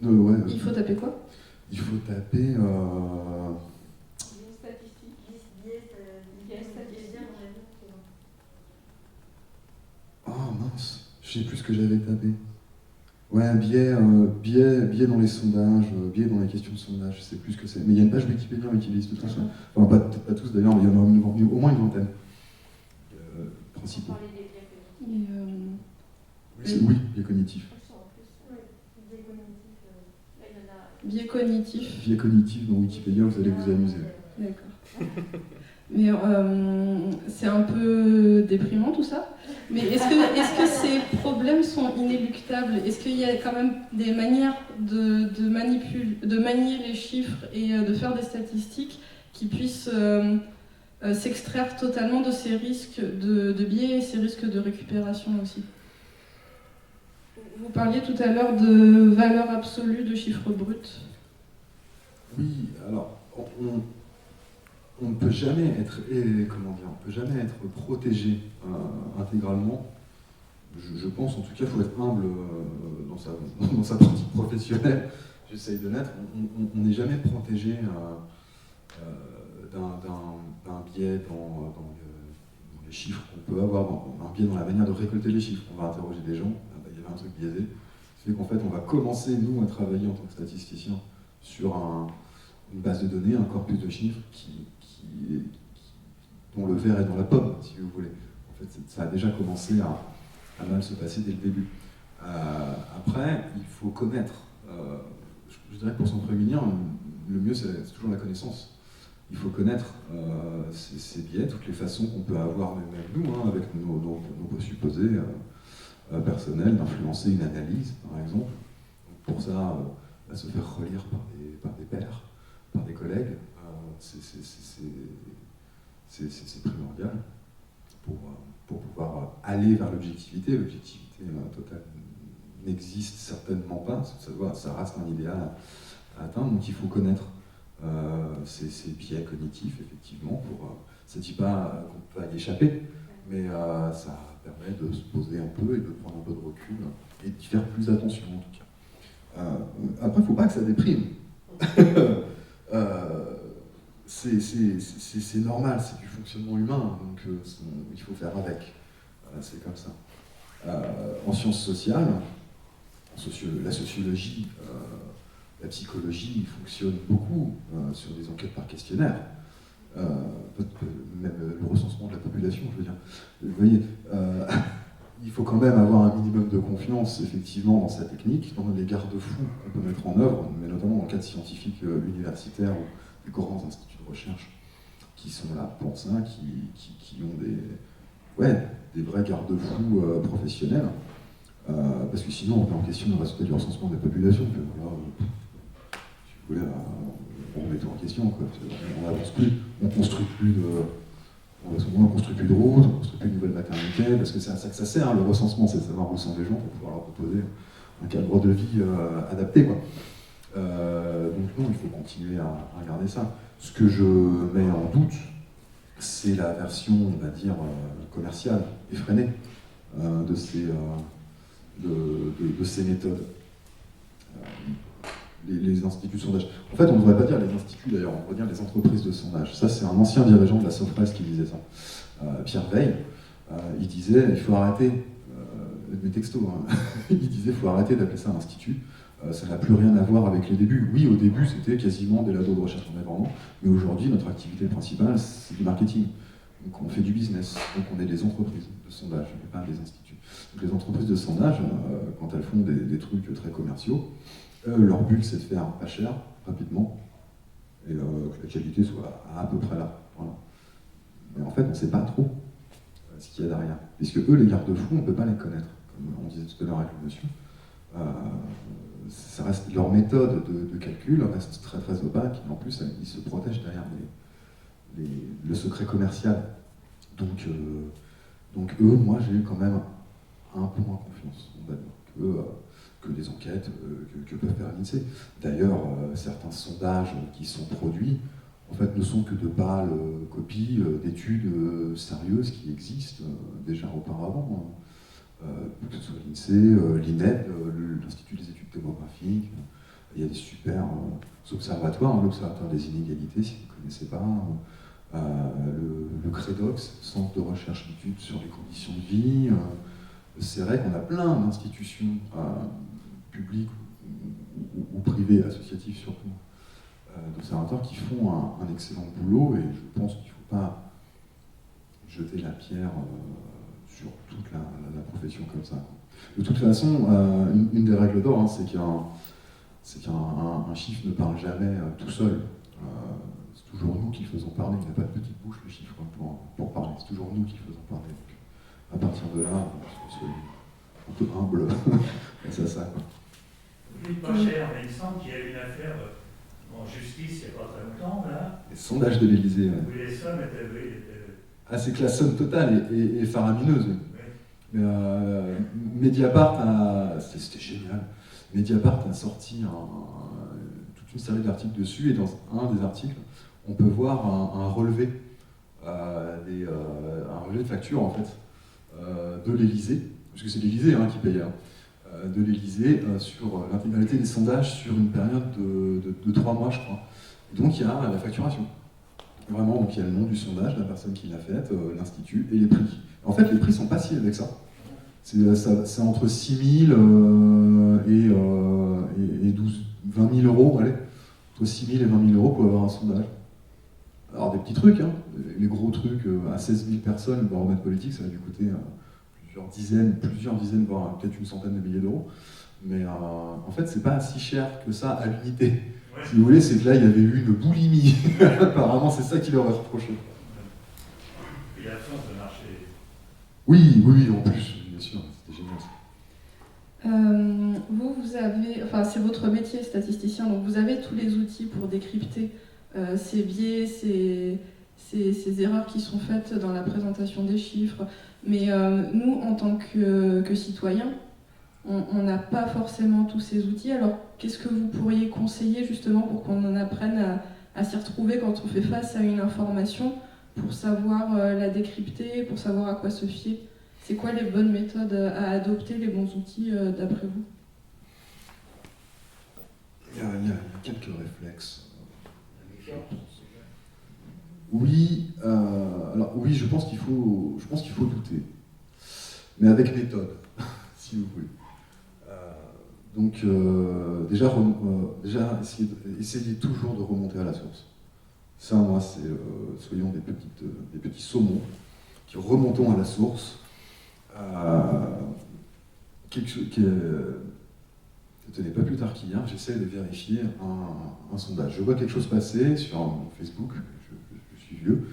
Ouais, il faut taper quoi? Il faut taper... Oh mince, je sais plus ce que j'avais tapé. Ouais, biais dans les sondages, biais dans les questions de sondage, je sais plus ce que c'est. Mais il y a une page Wikipédia qui liste tout ça. Enfin, peut-être pas tous d'ailleurs, mais il y en a au moins une vingtaine. Principaux. Oui, biais cognitifs. Biais cognitif. Biais cognitif dans Wikipédia, vous allez vous amuser. D'accord. Mais c'est un peu déprimant tout ça. Mais est-ce que ces problèmes sont inéluctables? Est-ce qu'il y a quand même des manières de manier les chiffres et de faire des statistiques qui puissent s'extraire totalement de ces risques de biais et ces risques de récupération aussi? Vous parliez tout à l'heure de valeur absolue de chiffres bruts. Oui, alors on ne peut jamais être, protégé intégralement. Je pense, en tout cas, il faut être humble dans sa pratique professionnelle. J'essaye de l'être. On n'est jamais protégé d'un biais dans les chiffres qu'on peut avoir, un biais dans la manière de récolter les chiffres. On va interroger des gens, il y avait un truc biaisé. C'est qu'en fait, on va commencer, nous, à travailler en tant que statisticien sur une base de données, un corpus de chiffres dont le verre est dans la pomme, si vous voulez. En fait, ça a déjà commencé à mal se passer dès le début. Après, il faut connaître. Je dirais que pour s'en prémunir, le mieux, c'est toujours la connaissance. Il faut connaître ces biais, toutes les façons qu'on peut avoir, même nous, avec nos présupposés personnels, d'influencer une analyse, par exemple. Donc pour ça, se faire relire par des pairs, par des collègues, c'est primordial pour pouvoir aller vers l'objectivité. L'objectivité totale n'existe certainement pas, ça reste un idéal à atteindre, donc il faut connaître ces biais cognitifs, effectivement. Ça ne dit pas qu'on peut y échapper, mais ça permet de se poser un peu et de prendre un peu de recul et d'y faire plus attention, en tout cas. Après, il ne faut pas que ça déprime. C'est normal, c'est du fonctionnement humain, donc il faut faire avec. C'est comme ça. En sciences sociales, la sociologie, la psychologie fonctionne beaucoup sur des enquêtes par questionnaire, même le recensement de la population, je veux dire. Vous voyez, il faut quand même avoir un minimum de confiance, effectivement, dans sa technique, dans les garde-fous qu'on peut mettre en œuvre, mais notamment dans le cadre scientifique universitaire ou des grands instituts de recherche qui sont là pour ça, qui ont des vrais garde-fous professionnels, parce que sinon on met en question le résultat du recensement des populations. Si vous voulez, on remet tout en question, quoi. On n'avance plus, on construit plus de routes, on construit plus de nouvelles maternités, parce que c'est à ça que ça sert, le recensement, c'est de savoir où sont les gens pour pouvoir leur proposer un cadre de vie adapté, quoi. Donc non, il faut continuer à regarder ça. Ce que je mets en doute, c'est la version, on va dire, commerciale, effrénée de ces méthodes. Les instituts de sondage. En fait, on ne devrait pas dire les instituts d'ailleurs, on devrait dire les entreprises de sondage. Ça, c'est un ancien dirigeant de la Sofres qui disait ça. Pierre Veil, il disait, il faut arrêter, mes textos, il disait, il faut arrêter d'appeler ça un institut. Ça n'a plus rien à voir avec les débuts. Oui, au début, c'était quasiment des labos de recherche indépendants, mais aujourd'hui, notre activité principale, c'est du marketing. Donc on fait du business, donc on est des entreprises de sondage, on n'est pas des instituts. Donc les entreprises de sondage, quand elles font des trucs très commerciaux, leur but, c'est de faire pas cher, rapidement, et que la qualité soit à peu près là. Voilà. Mais en fait, on ne sait pas trop ce qu'il y a derrière. Puisque eux, les garde-fous, on ne peut pas les connaître. Comme on disait tout à l'heure avec le monsieur. Ça reste, leur méthode de calcul reste très très opaque, et en plus, ils se protègent derrière le secret commercial. Donc eux, moi, j'ai eu quand même un peu moins confiance, on va dire, que les enquêtes que peuvent faire l'INSEE. D'ailleurs, certains sondages qui sont produits, en fait, ne sont que de pâles copies d'études sérieuses qui existent déjà auparavant, que ce soit l'INSEE, l'INED, l'Institut des études démographiques. Il y a des super observatoires, l'Observatoire des inégalités, si vous ne connaissez pas, le CREDOX, Centre de recherche d'études sur les conditions de vie. C'est vrai qu'on a plein d'institutions publics ou privés, associatifs surtout, d'observateurs qui font un excellent boulot, et je pense qu'il ne faut pas jeter la pierre sur toute la profession comme ça. De toute façon, une des règles d'or, hein, c'est qu'un chiffre ne parle jamais tout seul. C'est toujours nous qui le faisons parler. Il n'y a pas de petite bouche, le chiffre, pour parler. C'est toujours nous qui le faisons parler. Donc, à partir de là, soyez un peu humble face à ça. Vous dites pas cher, mais il semble qu'il y a eu une affaire en justice il n'y a pas très longtemps, là. Les sondages de l'Élysée. Où les sommes étaient... Ah, c'est que la somme totale est faramineuse. Oui. Mais Mediapart c'était génial. Mediapart a sorti toute une série d'articles dessus, et dans un des articles, on peut voir un relevé, un relevé de facture en fait, de l'Élysée, parce que c'est l'Élysée qui paye, de l'Élysée sur l'intégralité des sondages sur une période de 3 mois, je crois. Et donc il y a la facturation. Vraiment, donc il y a le nom du sondage, la personne qui l'a fait, l'institut, et les prix. En fait, les prix sont pas si avec ça. C'est entre 6 000 et 20 000 euros, allez, entre 6 000 et 20 000 euros pour avoir un sondage. Alors des petits trucs, les gros trucs à 16 000 personnes, le baromètre politique, ça va lui coûter plusieurs dizaines, voire peut-être une centaine de milliers d'euros. Mais en fait, c'est pas si cher que ça à l'unité. Ouais. Si vous voulez, c'est que là, il y avait eu une boulimie. Apparemment, c'est ça qui leur a reproché. Et l'absence de marché. Oui, en plus, bien sûr, c'était génial. Vous avez, enfin c'est votre métier, statisticien, donc vous avez tous les outils pour décrypter ces biais, ces erreurs qui sont faites dans la présentation des chiffres. Mais nous, en tant que citoyens, on n'a pas forcément tous ces outils. Alors, qu'est-ce que vous pourriez conseiller justement pour qu'on en apprenne à s'y retrouver quand on fait face à une information, pour savoir la décrypter, pour savoir à quoi se fier? C'est quoi les bonnes méthodes à adopter, les bons outils d'après vous? Il y a quelques réflexes. Oui, alors oui, je pense qu'il faut douter, mais avec méthode, si vous voulez. Donc déjà essayez toujours de remonter à la source. Ça, moi, c'est soyons des petits saumons qui remontons à la source. Quelque chose qui tenez pas plus tard qu'hier, j'essaie de vérifier un sondage. Je vois quelque chose passer sur Facebook, je suis vieux.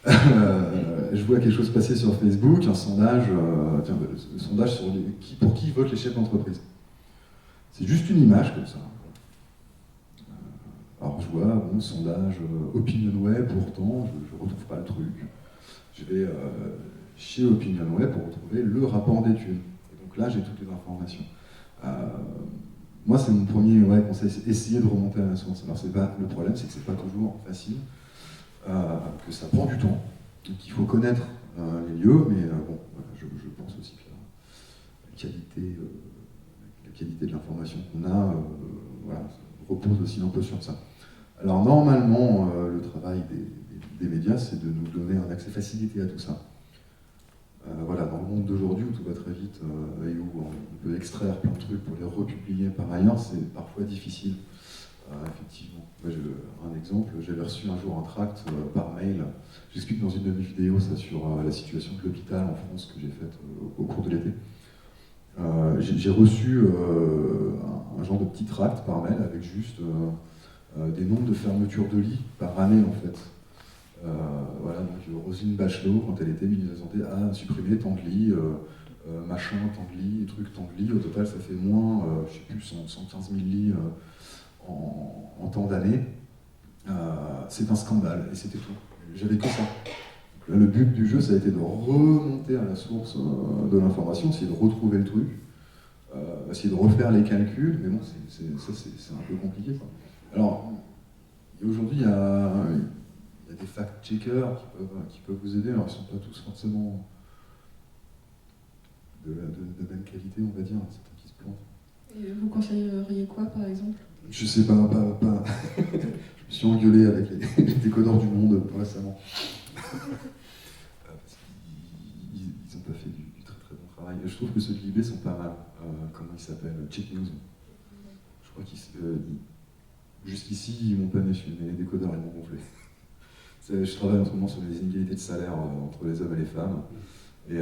Je vois quelque chose passer sur Facebook, un sondage, un sondage sur pour qui votent les chefs d'entreprise. C'est juste une image comme ça. Alors je vois, sondage OpinionWay, pourtant, je ne retrouve pas le truc. Je vais chez OpinionWay pour retrouver le rapport d'études. Et donc là, j'ai toutes les informations. Moi, c'est mon premier conseil, c'est essayer de remonter à la source. Alors le problème, c'est que c'est pas toujours facile, que ça prend du temps. Donc il faut connaître les lieux, mais je pense aussi que la qualité de l'information qu'on a repose aussi un peu sur ça. Alors normalement, le travail des médias, c'est de nous donner un accès facilité à tout ça. Dans le monde d'aujourd'hui où tout va très vite et où on peut extraire plein de trucs pour les republier par ailleurs, c'est parfois difficile, effectivement. Un exemple, j'avais reçu un jour un tract par mail. J'explique dans une de mes vidéos ça sur la situation de l'hôpital en France que j'ai faite au cours de l'été. J'ai reçu un genre de petit tract par mail avec juste des nombres de fermetures de lits par année en fait. Donc Roselyne Bachelot, quand elle était ministre de la Santé, a supprimé tant de lits, machin, tant de lits, truc, tant de lits. Au total, ça fait moins, je sais plus, 115 000 lits en temps d'années. C'est un scandale, et c'était tout. J'avais que ça. Là, le but du jeu, ça a été de remonter à la source de l'information, essayer de retrouver le truc, essayer de refaire les calculs, mais bon, c'est un peu compliqué, quoi. Alors, aujourd'hui, il y a des fact-checkers qui peuvent vous aider. Alors, ils ne sont pas tous forcément de même qualité, on va dire, certains qui se plantent. Et vous conseilleriez quoi, par exemple? Je sais pas. Je me suis engueulé avec les décodeurs du monde récemment. Parce qu'ils n'ont pas fait du très très bon travail. et je trouve que ceux de Libé sont pas mal. Comment ils s'appellent? Check News. Je crois jusqu'ici, ils m'ont pas déçu, mais les décodeurs, ils m'ont gonflé. Je travaille en ce moment sur les inégalités de salaire entre les hommes et les femmes. Et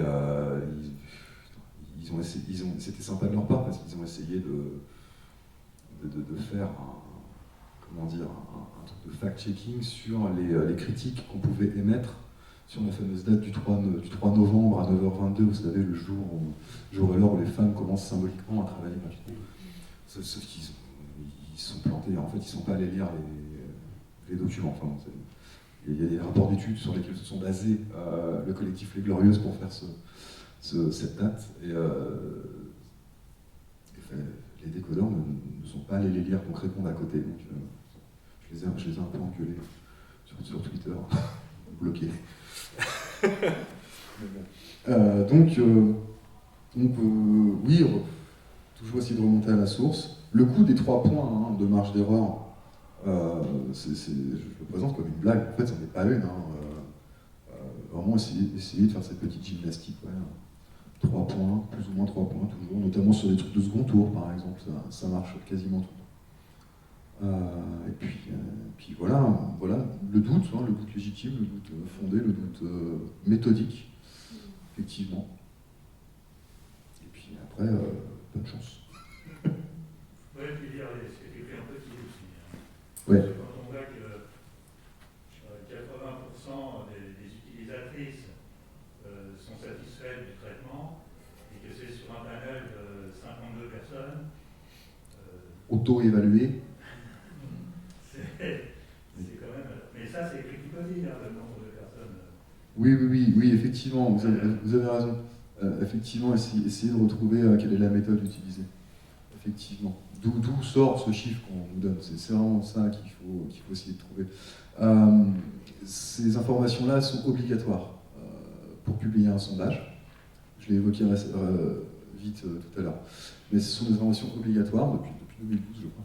c'était sympa de leur part parce qu'ils ont essayé de faire un truc de fact-checking sur les critiques qu'on pouvait émettre sur la fameuse date du 3 novembre à 9h22, vous savez, le jour et l'heure où les femmes commencent symboliquement à travailler gratuitement. Sauf qu'ils se sont plantés, en fait, ils ne sont pas allés lire les documents. Enfin, il y a des rapports d'études sur lesquels se sont basés le collectif Les Glorieuses pour faire cette date. Et les décodeurs ne sont pas allés les lire concrètement d'à côté. Donc, je les ai un peu engueulés sur Twitter, bloqués. Oui, toujours essayer de remonter à la source. Le coût des 3 points de marge d'erreur, je le présente comme une blague. En fait, ça n'est pas une. Vraiment essayer de faire cette petite gymnastique. Ouais. 3 points, plus ou moins 3 points, toujours, notamment sur des trucs de second tour, par exemple. Ça marche quasiment tout le temps. Et puis voilà, le doute légitime, le doute fondé, le doute méthodique, effectivement. Et puis après, bonne chance. Oui, puis dire, c'est écrit un petit aussi. Ouais. Quand on voit que 80% des utilisatrices sont satisfaites du traitement et que c'est sur un panel de 52 personnes. Auto-évalué. C'est quand même. Mais ça, c'est écrit tout petit, le nombre de personnes. Oui, effectivement, vous avez raison. Effectivement, essayer de retrouver quelle est la méthode utilisée. Effectivement. D'où sort ce chiffre qu'on nous donne. C'est vraiment ça qu'il faut essayer de trouver. Ces informations-là sont obligatoires pour publier un sondage. Je l'ai évoqué vite tout à l'heure. Mais ce sont des informations obligatoires depuis 2012, je crois.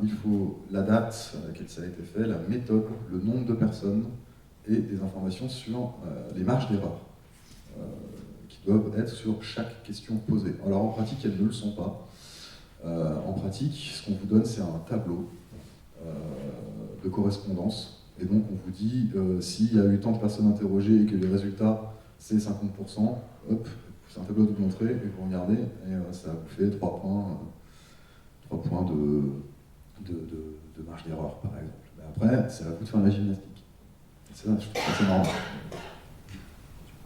Il faut la date à laquelle ça a été fait, la méthode, le nombre de personnes et des informations sur les marges d'erreur qui doivent être sur chaque question posée. Alors en pratique, elles ne le sont pas. En pratique, ce qu'on vous donne, c'est un tableau de correspondance. Et donc on vous dit, s'il y a eu tant de personnes interrogées et que les résultats, c'est 50%, hop, c'est un tableau à double entrée, et vous regardez, et ça vous fait 3 points de marge d'erreur, par exemple. Mais après, c'est à vous de faire la gymnastique. C'est ça, je trouve que c'est normal.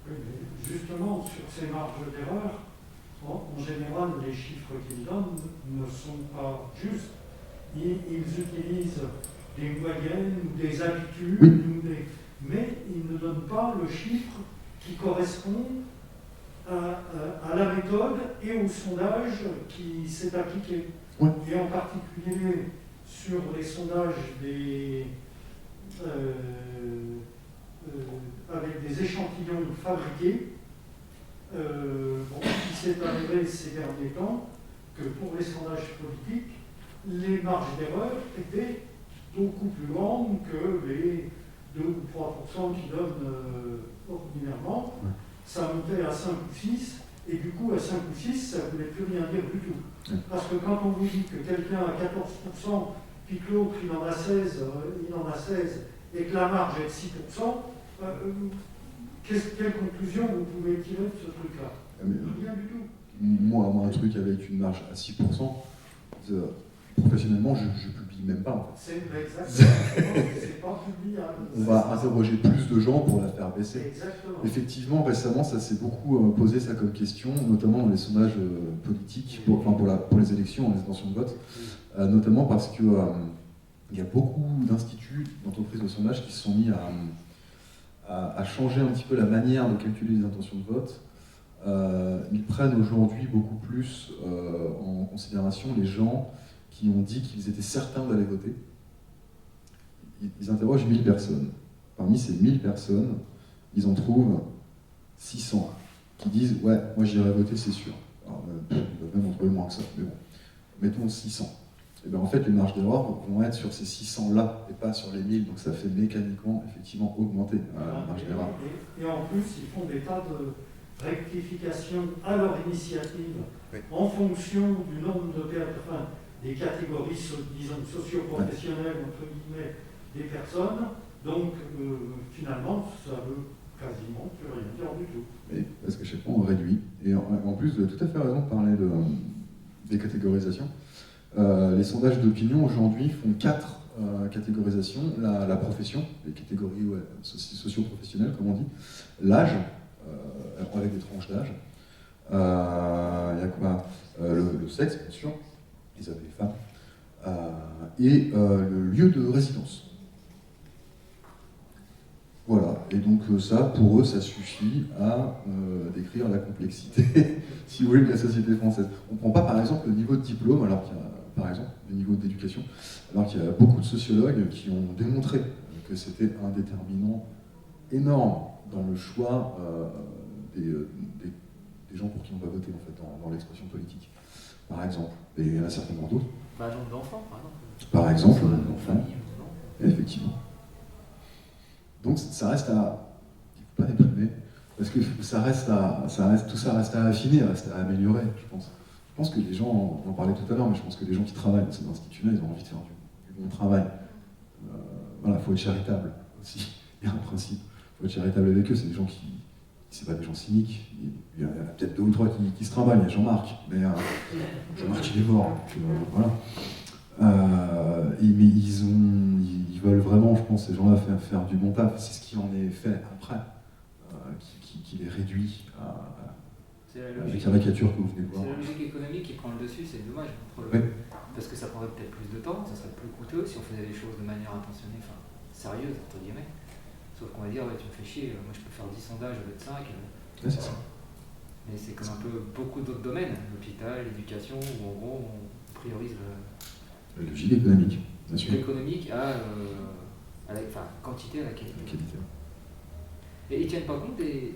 Oui, mais justement, sur ces marges d'erreur, en général, les chiffres qu'ils donnent ne sont pas justes. Ils utilisent des moyennes ou des habitudes, oui. Mais ils ne donnent pas le chiffre qui correspond à la méthode et au sondage qui s'est appliqué. Oui. Et en particulier sur les sondages avec des échantillons fabriqués, il s'est arrivé ces derniers temps que pour les sondages politiques, les marges d'erreur étaient beaucoup plus grandes que les 2 ou 3% qui donnent ordinairement. Ouais. Ça montait à 5 ou 6, et du coup à 5 ou 6, ça ne voulait plus rien dire du tout. Ouais. Parce que quand on vous dit que quelqu'un a 14%, puis que l'autre il en a 16, et que la marge est de 6%, quelle conclusion vous pouvez tirer de ce truc-là? Rien du tout. Moi, un truc avec une marge à 6%, professionnellement, je ne publie même pas. En fait. C'est exactement, c'est pas publiable. On va interroger plus de gens pour la faire baisser. Exactement. Effectivement, récemment, ça s'est beaucoup posé ça comme question, notamment dans les sondages politiques, pour les élections, les intentions de vote, notamment parce que il y a beaucoup d'instituts, d'entreprises de sondage qui se sont mis à changer un petit peu la manière de calculer les intentions de vote. Ils prennent aujourd'hui beaucoup plus en considération les gens qui ont dit qu'ils étaient certains d'aller voter. Ils interrogent 1000 personnes. Parmi ces 1000 personnes, ils en trouvent 600 qui disent « Ouais, moi j'irai voter, c'est sûr ». Alors, ils doivent même en trouver moins que ça, mais bon. Mettons 600. Et bien en fait, les marges d'erreur vont être sur ces 600-là et pas sur les 1000, donc ça fait mécaniquement, effectivement, augmenter la marge d'erreur. Et en plus, ils font des tas rectification à leur initiative en fonction du nombre de personnes, des catégories, disons, socio-professionnelles, entre guillemets, des personnes. Donc, finalement, ça veut quasiment plus rien dire du tout. Oui, parce que chaque fois on réduit. Et en plus, vous avez tout à fait raison de parler des catégorisations. Les sondages d'opinion aujourd'hui font 4 catégorisations. La profession, les catégories socio-professionnelles, comme on dit, l'âge, avec des tranches d'âge, il y a quoi, le sexe, bien sûr, les hommes et les femmes, et le lieu de résidence. Voilà, et donc ça, pour eux, ça suffit à décrire la complexité, si vous voulez, de la société française. On ne prend pas, par exemple, le niveau de diplôme, alors qu'il y a, par exemple, le niveau d'éducation, alors qu'il y a beaucoup de sociologues qui ont démontré que c'était un déterminant énorme dans le choix des gens pour qui on va voter, en fait, dans l'expression politique, par exemple. Et il y en a certainement d'autres. Par exemple, d'enfants, par exemple. Par exemple, d'enfants, effectivement. Donc ça reste à, il ne faut pas déprimer, parce que tout ça reste à affiner, reste à améliorer, je pense. Je pense que les gens, on en parlait tout à l'heure, mais je pense que les gens qui travaillent dans ces instituts-là, ils ont envie de faire du bon travail. Voilà, il faut être charitable aussi, il y a un principe. Il faut être charitable avec eux, c'est des gens qui, c'est pas des gens cyniques, il y en a peut-être 2 ou 3 qui se travaillent, il y a Jean-Marc, mais Jean-Marc il est mort, donc, voilà. Mais ils veulent vraiment, je pense, ces gens-là faire du bon taf. C'est ce qui en est fait après, qui les réduit à les caricatures que vous venez de voir. C'est la logique économique qui prend le dessus, c'est dommage. Parce que ça prendrait peut-être plus de temps, ça serait plus coûteux si on faisait les choses de manière intentionnée, enfin sérieuse, entre guillemets. Sauf qu'on va dire, ouais, tu me fais chier, moi je peux faire 10 sondages au lieu de 5. Ouais, c'est ça. Mais c'est comme un peu beaucoup d'autres domaines, l'hôpital, l'éducation, où en gros on priorise la logique économique, bien sûr. L'économique à la quantité à la qualité. Et ils ne tiennent pas compte des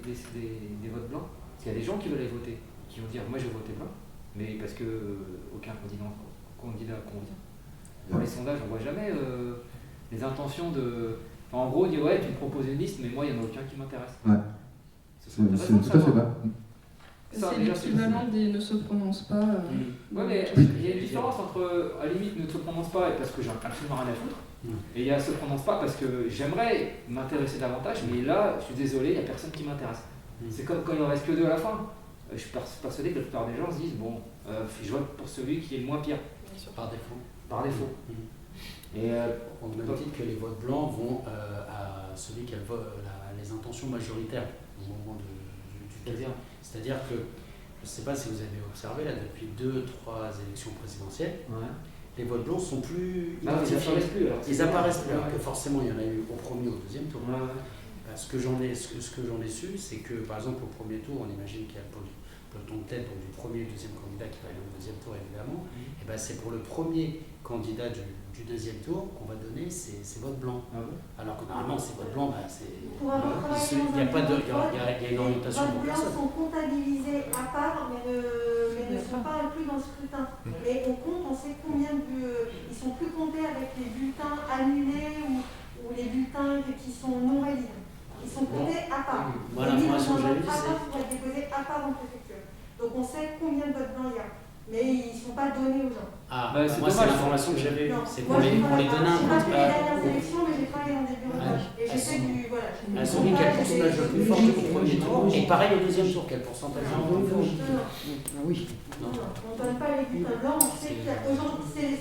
votes blancs. Parce qu'il y a des gens qui veulent aller voter, qui vont dire moi je vais voter blanc, mais parce que aucun candidat convient. Dans les sondages, on ne voit jamais les intentions de. Enfin, en gros, on dit ouais, tu me proposes une liste, mais moi, il n'y en a aucun qui m'intéresse. Ouais. C'est tout à fait bas. C'est l'équivalent des ne se prononce pas. Ouais, mais il y a une différence entre, à la limite, ne se prononce pas et parce que j'ai absolument rien à foutre. Et il y a se prononce pas parce que j'aimerais m'intéresser davantage, mais là, je suis désolé, il n'y a personne qui m'intéresse. C'est comme quand il en reste que 2 à la fin. Je suis persuadé que la plupart des gens se disent bon, je vote pour celui qui est le moins pire. Par défaut. Par défaut. Et au même titre que les votes blancs vont à celui qui a les intentions majoritaires au moment du C'est-à-dire que, je ne sais pas si vous avez observé, là, depuis 2-3 élections présidentielles, les votes blancs sont plus identifiés. Ils apparaissent plus, alors que forcément il y en a eu au premier ou au deuxième tour. Ce que j'en ai su, c'est que par exemple au premier tour, on imagine qu'il y a le peloton de tête, donc du premier et du deuxième candidat qui va aller au deuxième tour évidemment, et ben c'est pour le premier candidat du deuxième tour qu'on va donner ces votes blancs. Alors que normalement ces votes blancs, il y a une orientation pour personne. Les votes blancs sont comptabilisés à part, mais ne sont pas inclus dans le scrutin. Mais on compte, on sait combien ils sont plus comptés avec les bulletins annulés ou les bulletins qui sont non valides. Ils sont comptés à part. Voilà, l'information que j'ai eue, c'est pour être déposés à part en préfecture. Donc on sait combien de votes blancs il y a. Mais ils ne sont pas donnés aux gens. Moi c'est l'information que j'avais eue. C'est qu'on les donne un peu. J'ai pas les dernières élections, mais j'ai travaillé dans des bureaux de vote. Et j'ai fait du. Voilà. Celui qui a le pourcentage le plus fort au premier tour. Et pareil au deuxième tour, quel pourcentage le plus fort? Oui. On ne donne pas les bulletins blancs. On sait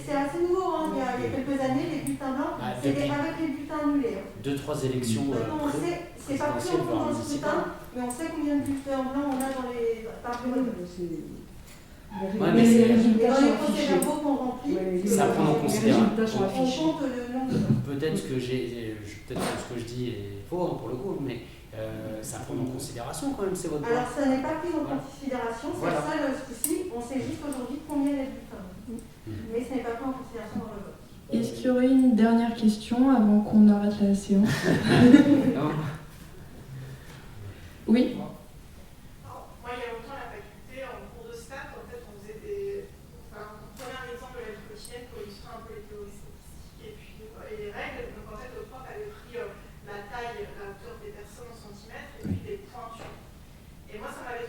c'est assez nouveau. Il y a quelques années, les bulletins blancs, c'était avec les bulletins annulés. 2-3 élections. Maintenant, on sait, c'est pas plus en dans le scrutin, mais on sait combien de bulletins blancs on a dans les par bureau de vote. Ouais, mais c'est dans les procès-verbaux qu'on remplit, ça prend en considération. On compte le nombre de. Peut-être que ce que je dis est faux pour le coup, mais ça prend en considération quand même ces votes. Alors ça n'est pas pris en considération, c'est ça le souci. On sait juste aujourd'hui combien il y a de bulletins. Mais ce n'est pas pris en considération dans le vote. Est-ce qu'il y aurait une dernière question avant qu'on arrête la séance? Oui. Et moi, ça m'avait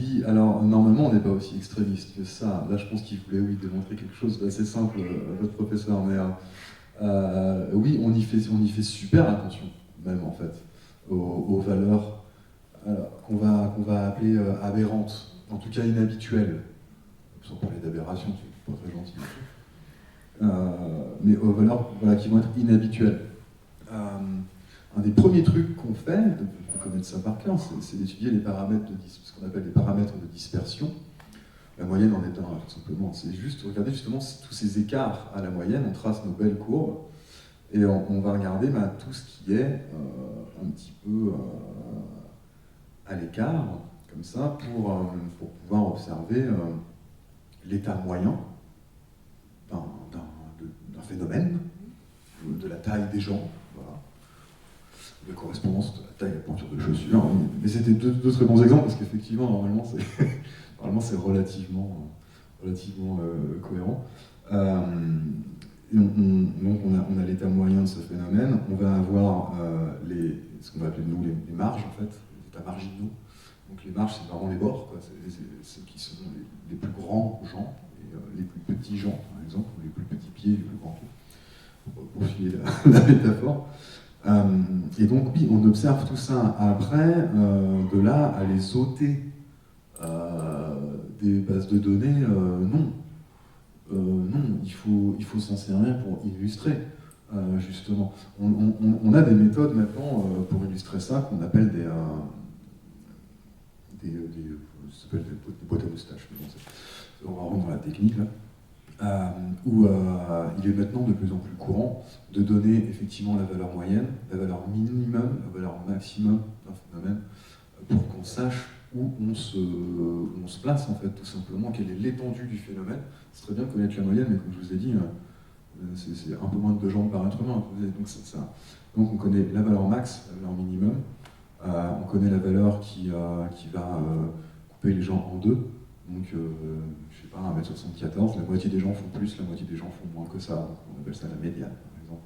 Oui, alors normalement on n'est pas aussi extrémiste que ça. Là je pense qu'il voulait démontrer quelque chose d'assez simple, votre professeur, mais oui, on y fait super attention, même en fait, aux valeurs qu'on va appeler aberrantes, en tout cas inhabituelles. Sans parler d'aberration, c'est pas très gentil. Mais aux valeurs qui vont être inhabituelles. Un des premiers trucs qu'on fait, on peut connaître ça par cœur, c'est d'étudier les paramètres ce qu'on appelle les paramètres de dispersion. La moyenne en est un, tout simplement. C'est juste regarder justement tous ces écarts à la moyenne, on trace nos belles courbes, et on va regarder tout ce qui est un petit peu à l'écart, comme ça, pour pouvoir observer l'état moyen d'un phénomène, de la taille des gens, voilà. La correspondance de la taille et la pointure de chaussures. Mais c'était deux très bons exemples, parce qu'effectivement, normalement, c'est relativement cohérent. Donc on a l'état moyen de ce phénomène, on va avoir ce qu'on va appeler nous les marges, en fait, les états marginaux. Donc les marges, c'est vraiment les bords, quoi. C'est ceux qui sont les plus grands gens, et les plus petits gens, par exemple, ou les plus petits pieds, les plus grands pieds, pour filer la métaphore. Et donc oui, on observe tout ça. Après, de là à les ôter des bases de données, non. Non, il faut s'en servir pour illustrer, justement. On a des méthodes maintenant pour illustrer ça qu'on appelle des boîtes à moustaches. On va rentrer dans la technique, là. Où il est maintenant de plus en plus courant de donner effectivement la valeur moyenne, la valeur minimum, la valeur maximum d'un phénomène, pour qu'on sache où on se place, en fait, tout simplement, quelle est l'étendue du phénomène. C'est très bien de connaître la moyenne, mais comme je vous ai dit, c'est un peu moins de 2 jambes par être humain. Donc on connaît la valeur max, la valeur minimum, on connaît la valeur qui va couper les gens en deux. Donc, je sais pas, 1m74, la moitié des gens font plus, la moitié des gens font moins que ça. Donc on appelle ça la médiane, par exemple.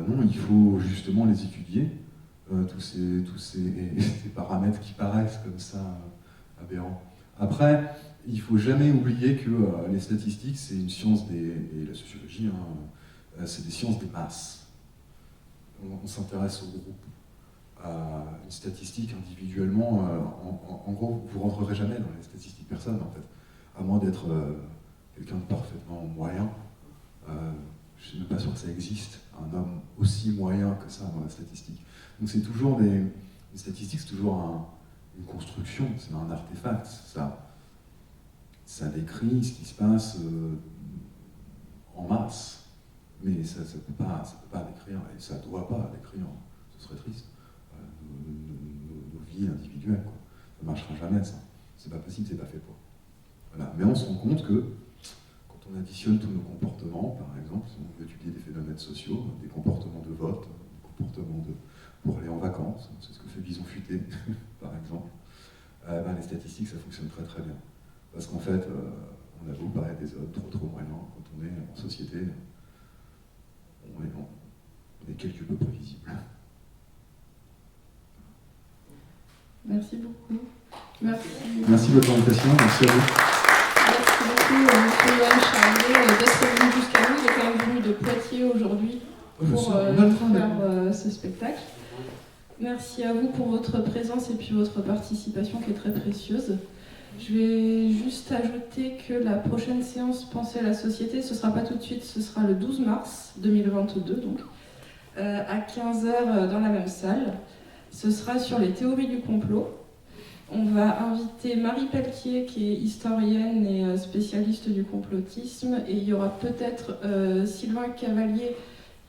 Non, il faut justement les étudier, tous ces paramètres qui paraissent comme ça aberrants. Après, il ne faut jamais oublier que les statistiques, c'est une science et la sociologie, c'est des sciences des masses. On s'intéresse au groupe. Une statistique individuellement, en gros, vous ne rentrerez jamais dans les statistiques personne, en fait, à moins d'être quelqu'un de parfaitement moyen. Je ne suis même pas sûr que ça existe, un homme aussi moyen que ça dans la statistique. Donc c'est toujours les statistiques, c'est toujours une construction, c'est un artefact. Ça décrit ce qui se passe en masse, mais ça ne peut pas décrire, et ça ne doit pas décrire, ce serait triste, nos vies individuelles, quoi. Ça ne marchera jamais, ça. C'est pas possible, c'est pas fait pour. Voilà. Mais on se rend compte que quand on additionne tous nos comportements, par exemple, si on veut étudier des phénomènes sociaux, des comportements de vote, des comportements pour aller en vacances, c'est ce que fait Bison Futé, par exemple, les statistiques, ça fonctionne très très bien. Parce qu'en fait, on a beau parler des autres, trop moyens, quand on est en société, on est quelque peu prévisible. Merci beaucoup. Merci. Merci de votre invitation, merci à vous. Merci beaucoup, M. Johan Charlet, d'être venu jusqu'à nous. Il est quand même venu de Poitiers aujourd'hui pour faire ce spectacle. Merci à vous pour votre présence et puis votre participation qui est très précieuse. Je vais juste ajouter que la prochaine séance Penser à la société, ce ne sera pas tout de suite, ce sera le 12 mars 2022, donc, à 15h dans la même salle. Ce sera sur les théories du complot. On va inviter Marie Pelletier, qui est historienne et spécialiste du complotisme, et il y aura peut-être Sylvain Cavalier,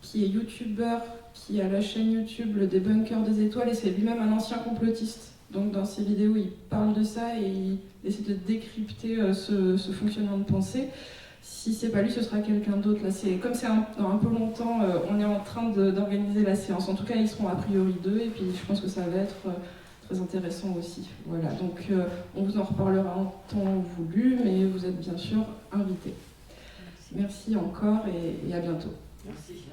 qui est youtubeur, qui a la chaîne YouTube Le Débunker des Étoiles, et c'est lui-même un ancien complotiste. Donc dans ses vidéos, il parle de ça et il essaie de décrypter ce fonctionnement de pensée. Si c'est pas lui, ce sera quelqu'un d'autre. Là, comme c'est dans un peu longtemps, on est en train d'organiser la séance. En tout cas, ils seront a priori 2, et puis je pense que ça va être très intéressant aussi. Voilà, donc on vous en reparlera en temps voulu, mais vous êtes bien sûr invités. Merci encore et à bientôt. Merci.